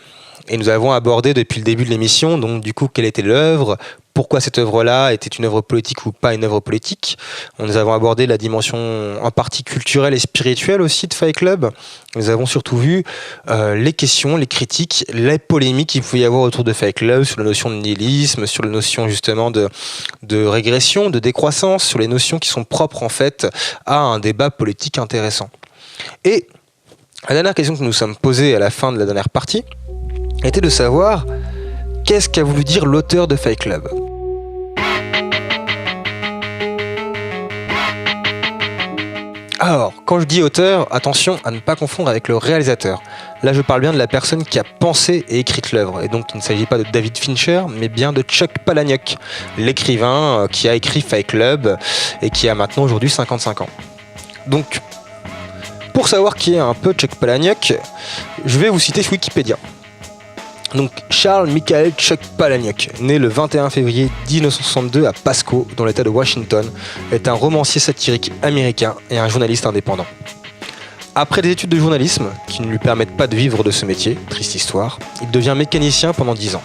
Et nous avons abordé depuis le début de l'émission, donc du coup, quelle était l'œuvre, pourquoi cette œuvre-là était une œuvre politique ou pas une œuvre politique. Nous avons abordé la dimension en partie culturelle et spirituelle aussi de Fight Club. Nous avons surtout vu les questions, les critiques, les polémiques qu'il pouvait y avoir autour de Fight Club, sur la notion de nihilisme, sur la notion justement de régression, de décroissance, sur les notions qui sont propres en fait à un débat politique intéressant. Et la dernière question que nous nous sommes posée à la fin de la dernière partie était de savoir qu'est-ce qu'a voulu dire l'auteur de Fight Club. Alors, quand je dis auteur, attention à ne pas confondre avec le réalisateur. Là, je parle bien de la personne qui a pensé et écrit l'œuvre. Et donc, il ne s'agit pas de David Fincher, mais bien de Chuck Palahniuk, l'écrivain qui a écrit Fight Club et qui a maintenant aujourd'hui 55 ans. Donc, pour savoir qui est un peu Chuck Palahniuk, je vais vous citer Wikipédia. Donc Charles Michael Chuck Palahniuk, né le 21 février 1962 à Pasco, dans l'état de Washington, est un romancier satirique américain et un journaliste indépendant. Après des études de journalisme, qui ne lui permettent pas de vivre de ce métier, triste histoire, il devient mécanicien pendant 10 ans.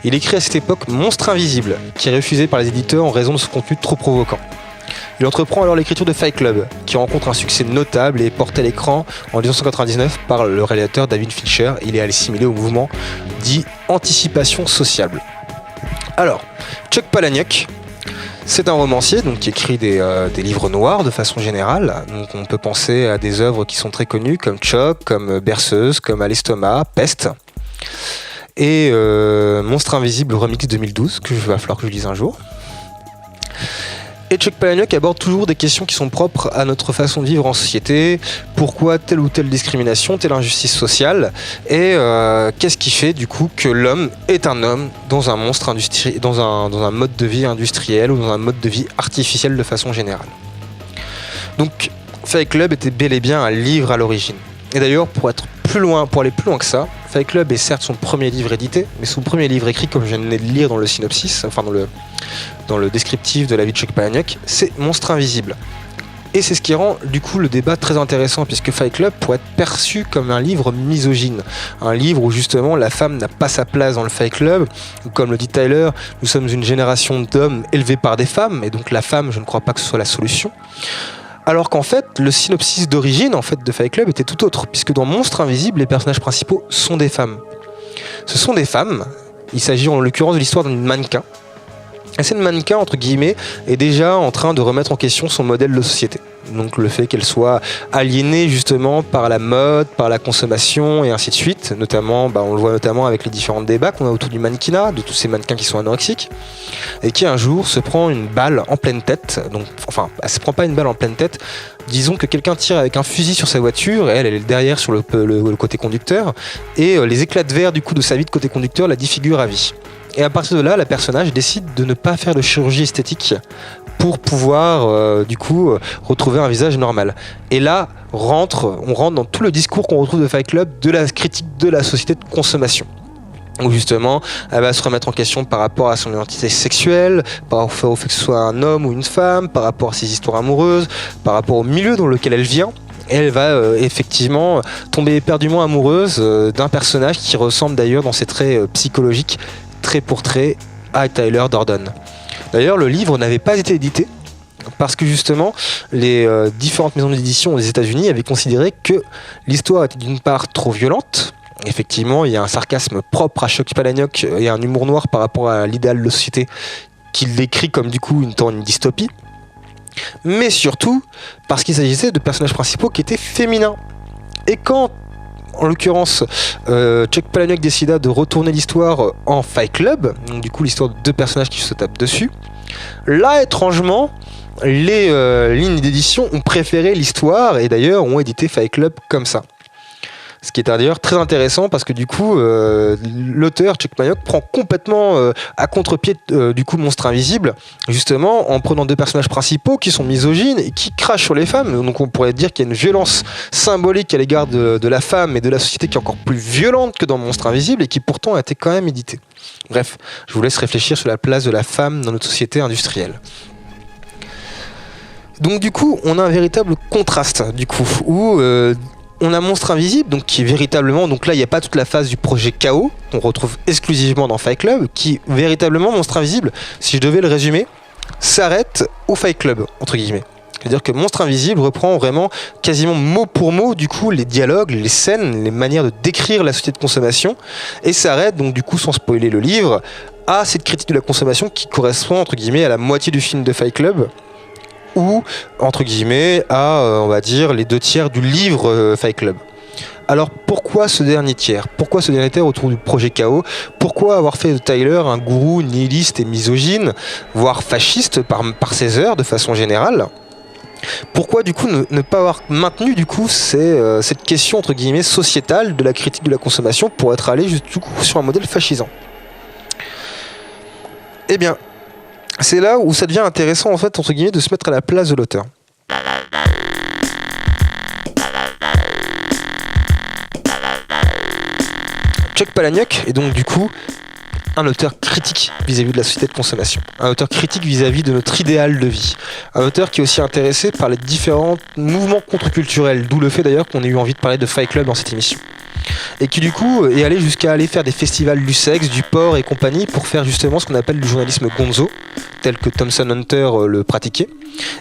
Il écrit à cette époque Monstre Invisible, qui est refusé par les éditeurs en raison de son contenu trop provoquant. Il entreprend alors l'écriture de Fight Club, qui rencontre un succès notable et est porté à l'écran en 1999 par le réalisateur David Fincher. Il est assimilé au mouvement dit anticipation sociable. Alors, Chuck Palahniuk, c'est un romancier donc, qui écrit des livres noirs de façon générale. Donc, on peut penser à des œuvres qui sont très connues comme Chuck, comme Berceuse, comme À l'estomac, Peste. Et Monstre Invisible Remix 2012, que va falloir que je lise un jour. Et Chuck Palahniuk aborde toujours des questions qui sont propres à notre façon de vivre en société. Pourquoi telle ou telle discrimination, telle injustice sociale, et qu'est-ce qui fait du coup que l'homme est un homme dans un monstre dans un mode de vie industriel ou dans un mode de vie artificiel de façon générale. Donc Fight Club était bel et bien un livre à l'origine. Et d'ailleurs, pour aller plus loin que ça, Fight Club est certes son premier livre édité, mais son premier livre écrit, comme je venais de lire dans le synopsis, enfin dans le descriptif de la vie de Chuck Palahniuk, c'est Monstre Invisible. Et c'est ce qui rend du coup le débat très intéressant, puisque Fight Club pourrait être perçu comme un livre misogyne, un livre où justement la femme n'a pas sa place dans le Fight Club, ou comme le dit Tyler, nous sommes une génération d'hommes élevés par des femmes, et donc la femme, je ne crois pas que ce soit la solution. Alors qu'en fait, le synopsis d'origine en fait, de Fight Club était tout autre, puisque dans Monstre Invisible, les personnages principaux sont des femmes. Ce sont des femmes, il s'agit en l'occurrence de l'histoire d'une mannequin. Et cette mannequin, entre guillemets, est déjà en train de remettre en question son modèle de société. Donc le fait qu'elle soit aliénée justement par la mode, par la consommation et ainsi de suite, notamment, on le voit notamment avec les différents débats qu'on a autour du mannequinat, de tous ces mannequins qui sont anorexiques, et qui un jour se prend une balle en pleine tête, donc enfin elle se prend pas une balle en pleine tête, disons que quelqu'un tire avec un fusil sur sa voiture, et elle est derrière sur le côté conducteur, et les éclats de verre du coup de sa vie de côté conducteur la défigurent à vie. Et à partir de là, la personnage décide de ne pas faire de chirurgie esthétique pour pouvoir, retrouver un visage normal. Et là, on rentre dans tout le discours qu'on retrouve de Fight Club, de la critique de la société de consommation. Où justement, elle va se remettre en question par rapport à son identité sexuelle, par rapport au fait que ce soit un homme ou une femme, par rapport à ses histoires amoureuses, par rapport au milieu dans lequel elle vient. Et elle va effectivement tomber éperdument amoureuse d'un personnage qui ressemble d'ailleurs dans ses traits psychologiques trait pour trait à Tyler Durden. D'ailleurs, le livre n'avait pas été édité parce que justement, les différentes maisons d'édition aux États-Unis avaient considéré que l'histoire était d'une part trop violente. Effectivement, il y a un sarcasme propre à Chuck Palahniuk et un humour noir par rapport à l'idéal de société qu'il décrit comme du coup une dystopie. Mais surtout parce qu'il s'agissait de personnages principaux qui étaient féminins. Et quand en l'occurrence, Chuck Palahniuk décida de retourner l'histoire en Fight Club, donc du coup l'histoire de deux personnages qui se tapent dessus. Là, étrangement, les lignes d'édition ont préféré l'histoire et d'ailleurs ont édité Fight Club comme ça. Ce qui est d'ailleurs très intéressant parce que du coup, l'auteur Chuck Palahniuk prend complètement à contre-pied du coup Monstre Invisible, justement en prenant deux personnages principaux qui sont misogynes et qui crachent sur les femmes. Donc on pourrait dire qu'il y a une violence symbolique à l'égard de la femme et de la société qui est encore plus violente que dans Monstre Invisible et qui pourtant a été quand même édité. Bref, je vous laisse réfléchir sur la place de la femme dans notre société industrielle. Donc du coup, on a un véritable contraste du coup où on a Monstre Invisible, donc qui est véritablement, donc là il n'y a pas toute la phase du projet Chaos qu'on retrouve exclusivement dans Fight Club, qui véritablement Monstre Invisible, si je devais le résumer, s'arrête au Fight Club entre guillemets. C'est-à-dire que Monstre Invisible reprend vraiment quasiment mot pour mot du coup les dialogues, les scènes, les manières de décrire la société de consommation et s'arrête donc du coup sans spoiler le livre à cette critique de la consommation qui correspond entre guillemets à la moitié du film de Fight Club ou entre guillemets à on va dire les 2/3 du livre Fight Club. Alors pourquoi ce dernier tiers ? Pourquoi ce dernier tiers autour du projet Chaos ? Pourquoi avoir fait de Tyler un gourou nihiliste et misogyne, voire fasciste par ses heures de façon générale ? Pourquoi du coup ne pas avoir maintenu du coup cette question entre guillemets sociétale de la critique de la consommation pour être allé juste du coup sur un modèle fascisant ? Eh bien, c'est là où ça devient intéressant en fait entre guillemets de se mettre à la place de l'auteur. Chuck Palahniuk est donc du coup un auteur critique vis-à-vis de la société de consommation, un auteur critique vis-à-vis de notre idéal de vie, un auteur qui est aussi intéressé par les différents mouvements contre-culturels, d'où le fait d'ailleurs qu'on ait eu envie de parler de Fight Club dans cette émission. Et qui du coup est allé jusqu'à aller faire des festivals du sexe, du porc et compagnie pour faire justement ce qu'on appelle du journalisme gonzo, tel que Thompson Hunter le pratiquait,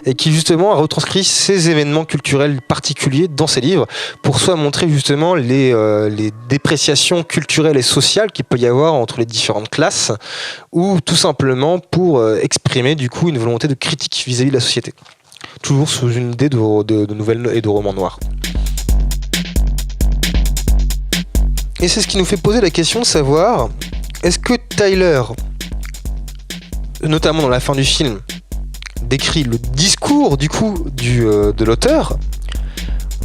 et qui justement a retranscrit ces événements culturels particuliers dans ses livres pour soit montrer justement les dépréciations culturelles et sociales qu'il peut y avoir entre les différentes classes, ou tout simplement pour exprimer du coup une volonté de critique vis-à-vis de la société. Toujours sous une idée de nouvelles et de romans noirs. Et c'est ce qui nous fait poser la question de savoir, est-ce que Tyler, notamment dans la fin du film, décrit le discours du coup de l'auteur,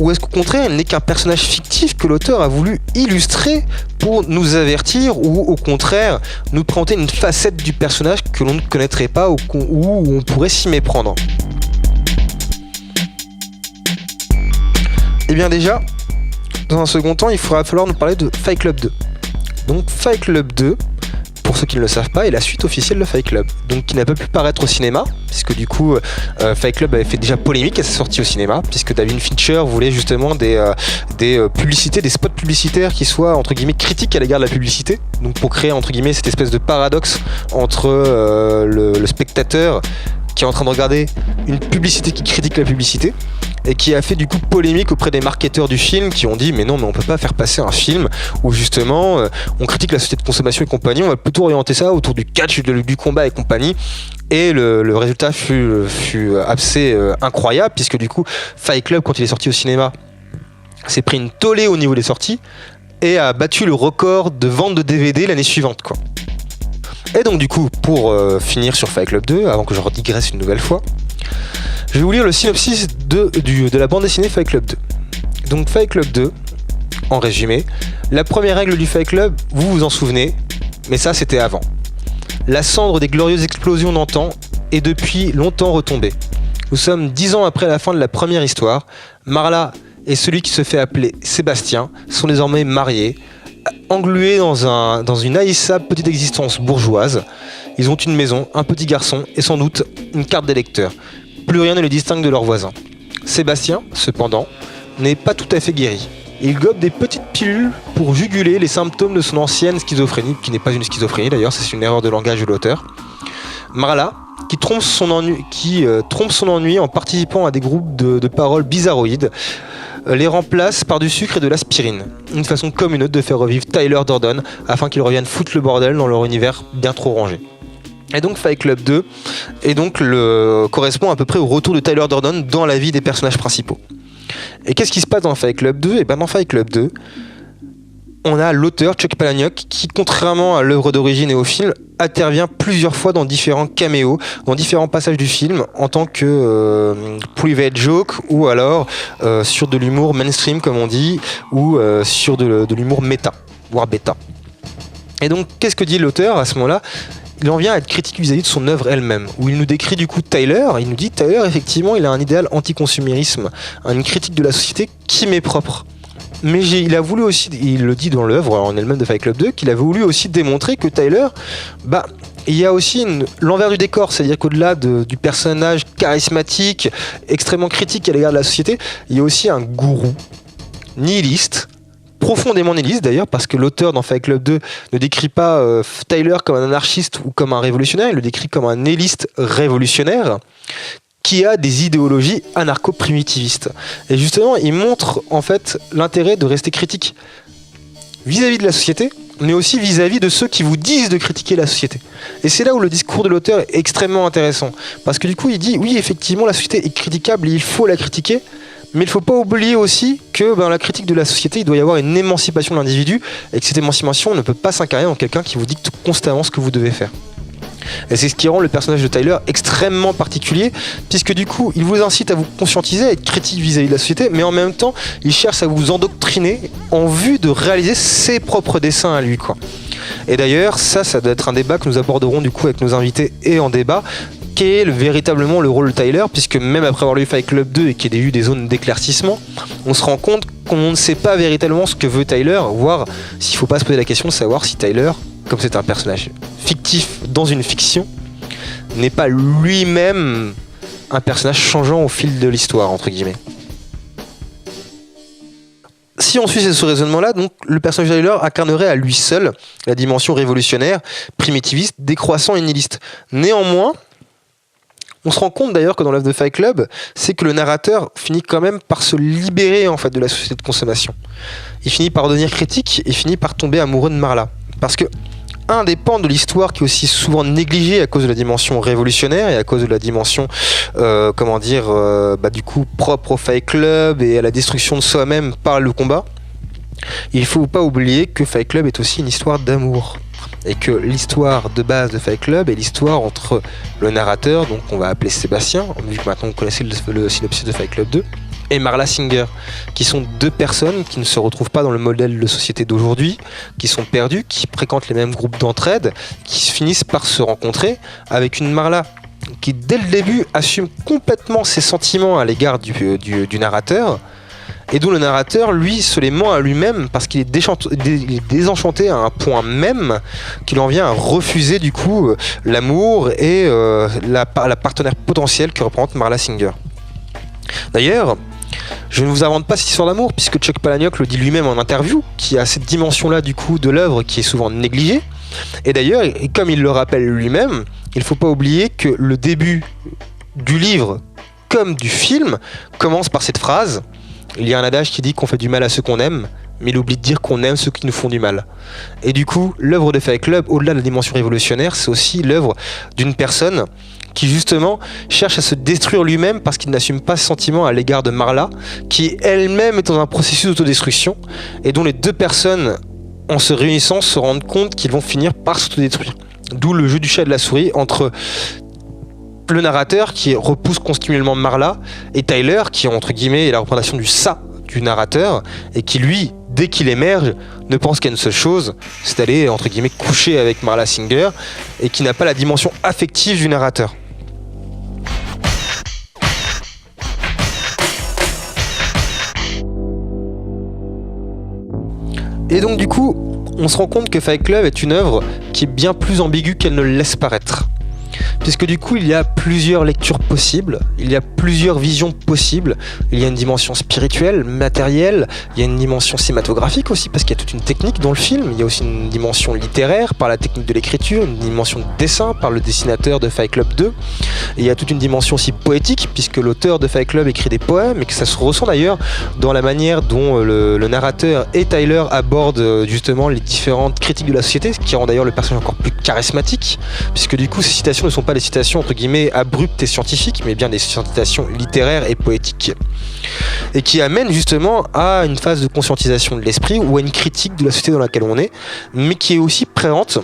ou est-ce qu'au contraire il n'est qu'un personnage fictif que l'auteur a voulu illustrer pour nous avertir, ou au contraire nous présenter une facette du personnage que l'on ne connaîtrait pas ou où on pourrait s'y méprendre ? Eh bien déjà, dans un second temps, il faudra falloir nous parler de Fight Club 2. Donc Fight Club 2, pour ceux qui ne le savent pas, est la suite officielle de Fight Club. Donc qui n'a pas pu paraître au cinéma, puisque du coup Fight Club avait fait déjà polémique à sa sortie au cinéma, puisque David Fincher voulait justement des publicités, des spots publicitaires qui soient entre guillemets critiques à l'égard de la publicité. Donc pour créer entre guillemets cette espèce de paradoxe entre le spectateur qui est en train de regarder une publicité qui critique la publicité et qui a fait du coup polémique auprès des marketeurs du film qui ont dit mais non mais on peut pas faire passer un film où justement on critique la société de consommation et compagnie, on va plutôt orienter ça autour du catch, du combat et compagnie. Et le résultat fut assez incroyable puisque du coup Fight Club quand il est sorti au cinéma s'est pris une tollée au niveau des sorties et a battu le record de vente de DVD l'année suivante quoi. Et donc du coup, pour finir sur Fight Club 2, avant que je redigresse une nouvelle fois, je vais vous lire le synopsis de la bande dessinée Fight Club 2. Donc Fight Club 2, en résumé, la première règle du Fight Club, vous vous en souvenez, mais ça c'était avant. La cendre des glorieuses explosions d'antan est depuis longtemps retombée. Nous sommes 10 ans après la fin de la première histoire. Marla et celui qui se fait appeler Sébastien sont désormais mariés, englués dans une haïssable petite existence bourgeoise. Ils ont une maison, un petit garçon et sans doute une carte d'électeur. Plus rien ne les distingue de leurs voisins. Sébastien, cependant, n'est pas tout à fait guéri. Il gobe des petites pilules pour juguler les symptômes de son ancienne schizophrénie, qui n'est pas une schizophrénie d'ailleurs, c'est une erreur de langage de l'auteur. Marla, qui trompe son ennui en participant à des groupes de paroles bizarroïdes, les remplace par du sucre et de l'aspirine. Une façon comme une autre de faire revivre Tyler Durden afin qu'il revienne foutre le bordel dans leur univers bien trop rangé. Et donc Fight Club 2 correspond à peu près au retour de Tyler Durden dans la vie des personnages principaux. Et qu'est-ce qui se passe dans Fight Club 2 ? Et bien dans Fight Club 2, on a l'auteur Chuck Palahniuk qui, contrairement à l'œuvre d'origine et au film, intervient plusieurs fois dans différents caméos, dans différents passages du film en tant que private joke ou alors sur de l'humour mainstream comme on dit ou sur de l'humour méta, voire bêta. Et donc qu'est-ce que dit l'auteur à ce moment-là ? Il en vient à être critique vis-à-vis de son œuvre elle-même, où il nous décrit du coup Tyler, il nous dit Tyler effectivement il a un idéal anticonsumérisme, une critique de la société qui m'est propre. Mais il a voulu aussi, il le dit dans l'œuvre en elle-même de Fight Club 2, qu'il a voulu aussi démontrer que Tyler, il y a aussi l'envers du décor, c'est-à-dire qu'au-delà du personnage charismatique, extrêmement critique à l'égard de la société, il y a aussi un gourou nihiliste, profondément nihiliste d'ailleurs, parce que l'auteur dans Fight Club 2 ne décrit pas Tyler comme un anarchiste ou comme un révolutionnaire, il le décrit comme un nihiliste révolutionnaire qui a des idéologies anarcho-primitivistes. Et justement, il montre en fait l'intérêt de rester critique vis-à-vis de la société, mais aussi vis-à-vis de ceux qui vous disent de critiquer la société. Et c'est là où le discours de l'auteur est extrêmement intéressant. Parce que du coup, il dit, oui, effectivement, la société est critiquable et il faut la critiquer, mais il ne faut pas oublier aussi que dans la critique de la société, il doit y avoir une émancipation de l'individu, et que cette émancipation ne peut pas s'incarner dans quelqu'un qui vous dicte constamment ce que vous devez faire. Et c'est ce qui rend le personnage de Tyler extrêmement particulier, puisque du coup, il vous incite à vous conscientiser, à être critique vis-à-vis de la société, mais en même temps, il cherche à vous endoctriner en vue de réaliser ses propres dessins à lui, quoi. Et d'ailleurs, ça doit être un débat que nous aborderons du coup avec nos invités et en débat. Quel est véritablement le rôle de Tyler, puisque même après avoir lu Fight Club 2 et qu'il y a eu des zones d'éclaircissement, on se rend compte qu'on ne sait pas véritablement ce que veut Tyler, voire s'il ne faut pas se poser la question de savoir si Tyler, comme c'est un personnage fictif dans une fiction, n'est pas lui-même un personnage changeant au fil de l'histoire, entre guillemets. Si on suit ce raisonnement-là, donc le personnage de Tyler incarnerait à lui seul la dimension révolutionnaire, primitiviste, décroissant et nihiliste. Néanmoins, on se rend compte d'ailleurs que dans l'œuvre de Fight Club, c'est que le narrateur finit quand même par se libérer en fait de la société de consommation. Il finit par devenir critique et finit par tomber amoureux de Marla. Parce que un des pans de l'histoire qui est aussi souvent négligé à cause de la dimension révolutionnaire et à cause de la dimension du coup propre au Fight Club et à la destruction de soi-même par le combat, il ne faut pas oublier que Fight Club est aussi une histoire d'amour. Et que l'histoire de base de Fight Club est l'histoire entre le narrateur, donc on va appeler Sébastien, vu que maintenant vous connaissez le synopsis de Fight Club 2, et Marla Singer, qui sont deux personnes qui ne se retrouvent pas dans le modèle de société d'aujourd'hui, qui sont perdues, qui fréquentent les mêmes groupes d'entraide, qui finissent par se rencontrer avec une Marla qui dès le début assume complètement ses sentiments à l'égard du narrateur, et dont le narrateur, lui, se les ment à lui-même parce qu'il est désenchanté à un point même qu'il en vient à refuser du coup l'amour et la partenaire potentielle que représente Marla Singer. D'ailleurs, je ne vous invente pas cette histoire d'amour puisque Chuck Palahniuk le dit lui-même en interview, qui a cette dimension-là du coup de l'œuvre qui est souvent négligée. Et d'ailleurs, et comme il le rappelle lui-même, il ne faut pas oublier que le début du livre comme du film commence par cette phrase. Il y a un adage qui dit qu'on fait du mal à ceux qu'on aime, mais il oublie de dire qu'on aime ceux qui nous font du mal. Et du coup, l'œuvre de Fight Club, au-delà de la dimension révolutionnaire, c'est aussi l'œuvre d'une personne qui justement cherche à se détruire lui-même parce qu'il n'assume pas ses sentiments à l'égard de Marla, qui elle-même est dans un processus d'autodestruction, et dont les deux personnes, en se réunissant, se rendent compte qu'ils vont finir par s'autodétruire. D'où le jeu du chat et de la souris entre le narrateur qui repousse continuellement Marla et Tyler qui entre guillemets est la représentation du ça du narrateur et qui lui, dès qu'il émerge, ne pense qu'à une seule chose, c'est d'aller entre guillemets coucher avec Marla Singer et qui n'a pas la dimension affective du narrateur. Et donc du coup, on se rend compte que Fight Club est une œuvre qui est bien plus ambiguë qu'elle ne le laisse paraître. Puisque du coup il y a plusieurs lectures possibles, il y a plusieurs visions possibles, il y a une dimension spirituelle, matérielle, il y a une dimension cinématographique aussi parce qu'il y a toute une technique dans le film, il y a aussi une dimension littéraire par la technique de l'écriture, une dimension de dessin par le dessinateur de Fight Club 2, et il y a toute une dimension aussi poétique puisque l'auteur de Fight Club écrit des poèmes et que ça se ressent d'ailleurs dans la manière dont le narrateur et Tyler abordent justement les différentes critiques de la société, ce qui rend d'ailleurs le personnage encore plus charismatique puisque du coup ces citations ne sont pas des citations entre guillemets abruptes et scientifiques, mais bien des citations littéraires et poétiques, et qui amènent justement à une phase de conscientisation de l'esprit ou à une critique de la société dans laquelle on est, mais qui est aussi présente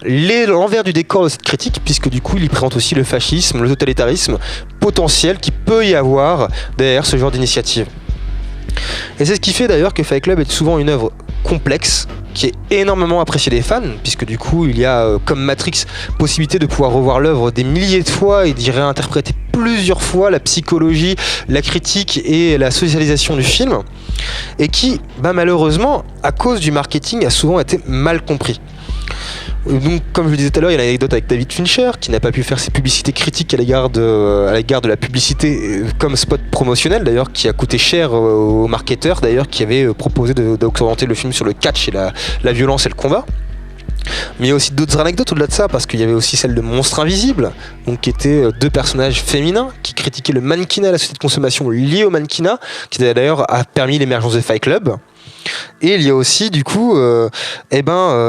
l'envers du décor de cette critique, puisque du coup il y présente aussi le fascisme, le totalitarisme potentiel qui peut y avoir derrière ce genre d'initiative. Et c'est ce qui fait d'ailleurs que Fight Club est souvent une œuvre complexe, qui est énormément appréciée des fans, puisque du coup il y a, comme Matrix, possibilité de pouvoir revoir l'œuvre des milliers de fois et d'y réinterpréter plusieurs fois la psychologie, la critique et la socialisation du film, et qui, malheureusement, à cause du marketing, a souvent été mal compris. Donc, comme je le disais tout à l'heure, il y a l'anecdote avec David Fincher qui n'a pas pu faire ses publicités critiques à l'égard de la publicité comme spot promotionnel d'ailleurs, qui a coûté cher aux marketeurs d'ailleurs, qui avaient proposé d'orienter le film sur le catch et la violence et le combat. Mais il y a aussi d'autres anecdotes au-delà de ça, parce qu'il y avait aussi celle de Monstre Invisible, donc qui étaient deux personnages féminins qui critiquaient le mannequinat, la société de consommation liée au mannequinat, qui d'ailleurs a permis l'émergence de Fight Club. Et il y a aussi du coup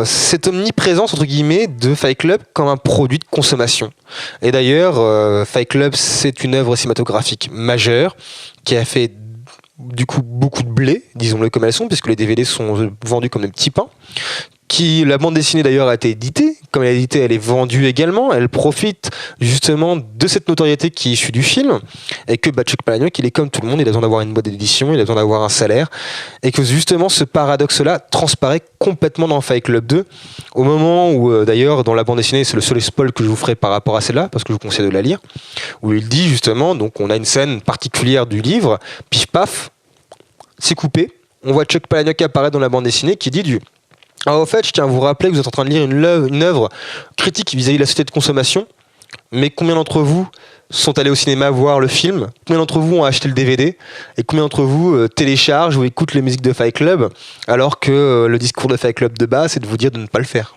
cette omniprésence entre guillemets de Fight Club comme un produit de consommation. Et d'ailleurs Fight Club, c'est une œuvre cinématographique majeure qui a fait du coup beaucoup de blé, disons-le comme elles sont, puisque les DVD sont vendus comme des petits pains. La bande dessinée d'ailleurs a été éditée, comme elle est éditée, elle est vendue également, elle profite justement de cette notoriété qui est issue du film, et que Chuck Palahniuk, il est comme tout le monde, il a besoin d'avoir une boîte d'édition, il a besoin d'avoir un salaire, et que justement ce paradoxe-là transparaît complètement dans Fight Club 2, au moment où d'ailleurs dans la bande dessinée, c'est le seul spoil que je vous ferai par rapport à celle-là, parce que je vous conseille de la lire, où il dit justement, donc on a une scène particulière du livre, pif paf, c'est coupé, on voit Chuck Palahniuk apparaître dans la bande dessinée qui dit au fait, je tiens à vous rappeler que vous êtes en train de lire une œuvre critique vis-à-vis de la société de consommation, mais combien d'entre vous sont allés au cinéma voir le film, combien d'entre vous ont acheté le DVD, et combien d'entre vous téléchargent ou écoutent les musiques de Fight Club, alors que le discours de Fight Club de base, c'est de vous dire de ne pas le faire.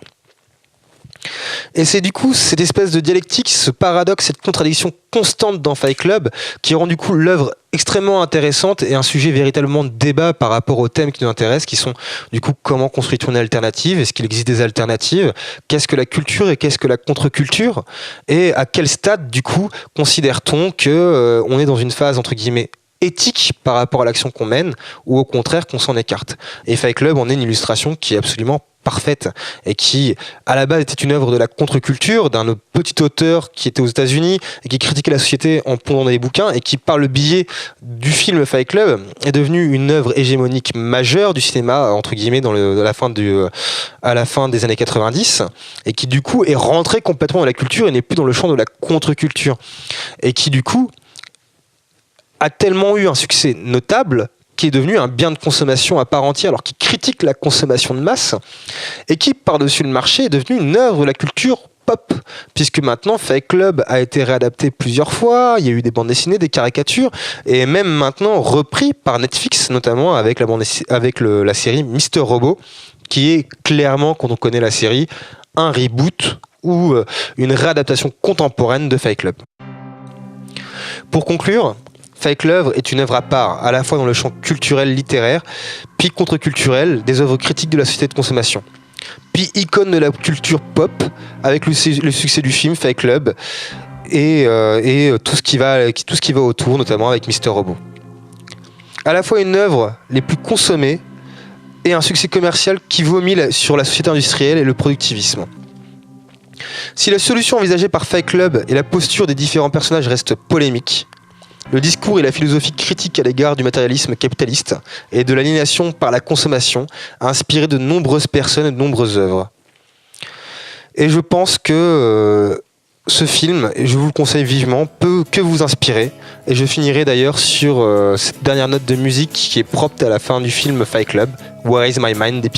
Et c'est du coup cette espèce de dialectique, ce paradoxe, cette contradiction constante dans Fight Club qui rend du coup l'œuvre extrêmement intéressante et un sujet véritablement de débat par rapport aux thèmes qui nous intéressent, qui sont du coup comment construit-on une alternative, est-ce qu'il existe des alternatives, qu'est-ce que la culture et qu'est-ce que la contre-culture, et à quel stade du coup considère-t-on que on est dans une phase entre guillemets éthique par rapport à l'action qu'on mène, ou au contraire qu'on s'en écarte. Et Fight Club en est une illustration qui est absolument parfaite, et qui à la base était une œuvre de la contre-culture d'un petit auteur qui était aux États-Unis et qui critiquait la société en pondant des bouquins, et qui par le biais du film Fight Club est devenu une œuvre hégémonique majeure du cinéma entre guillemets à la fin des années 90, et qui du coup est rentré complètement dans la culture et n'est plus dans le champ de la contre-culture, et qui du coup a tellement eu un succès notable qui est devenu un bien de consommation à part entière, alors qu'il critique la consommation de masse, et qui, par-dessus le marché, est devenu une œuvre de la culture pop, puisque maintenant Fight Club a été réadapté plusieurs fois, il y a eu des bandes dessinées, des caricatures, et même maintenant repris par Netflix, notamment avec la série Mister Robot, qui est clairement, quand on connaît la série, un reboot ou une réadaptation contemporaine de Fight Club. Pour conclure, Fight Club est une œuvre à part, à la fois dans le champ culturel, littéraire, puis contre-culturel, des œuvres critiques de la société de consommation. Puis icône de la culture pop, avec le succès du film Fight Club, et tout ce qui va autour, notamment avec Mister Robot. À la fois une œuvre les plus consommées, et un succès commercial qui vomit sur la société industrielle et le productivisme. Si la solution envisagée par Fight Club et la posture des différents personnages restent polémiques, le discours et la philosophie critique à l'égard du matérialisme capitaliste et de l'aliénation par la consommation a inspiré de nombreuses personnes et de nombreuses œuvres. Et je pense que ce film, et je vous le conseille vivement, peut que vous inspirer. Et je finirai d'ailleurs sur cette dernière note de musique qui est propre à la fin du film Fight Club, Where is My Mind des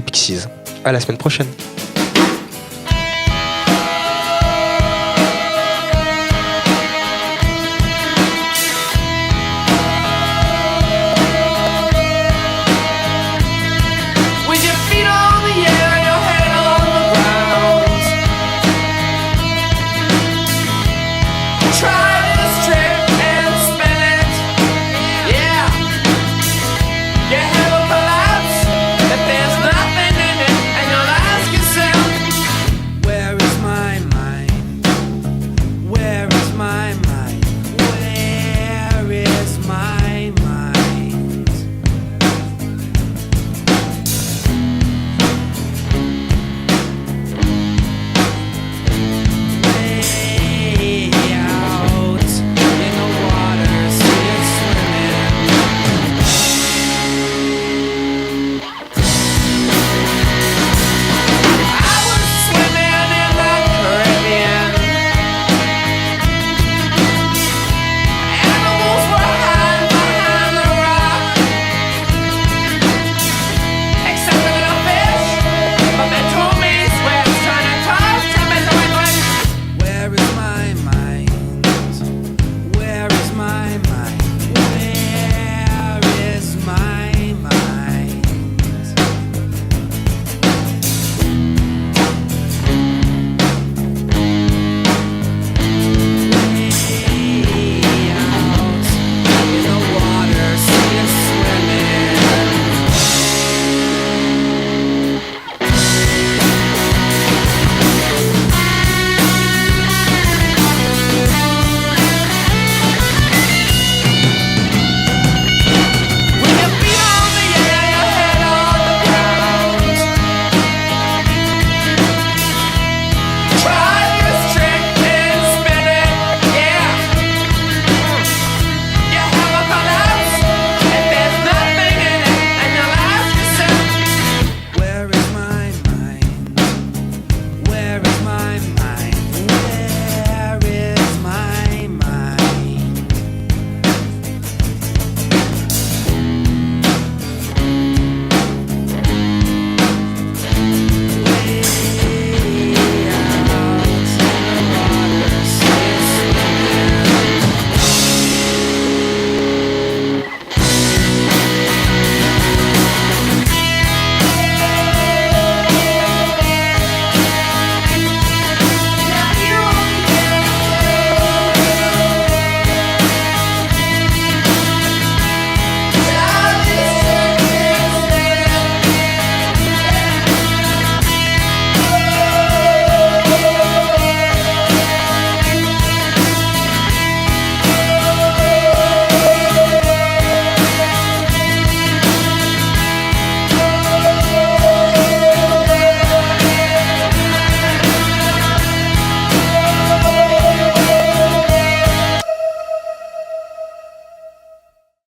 Pixies. À la semaine prochaine.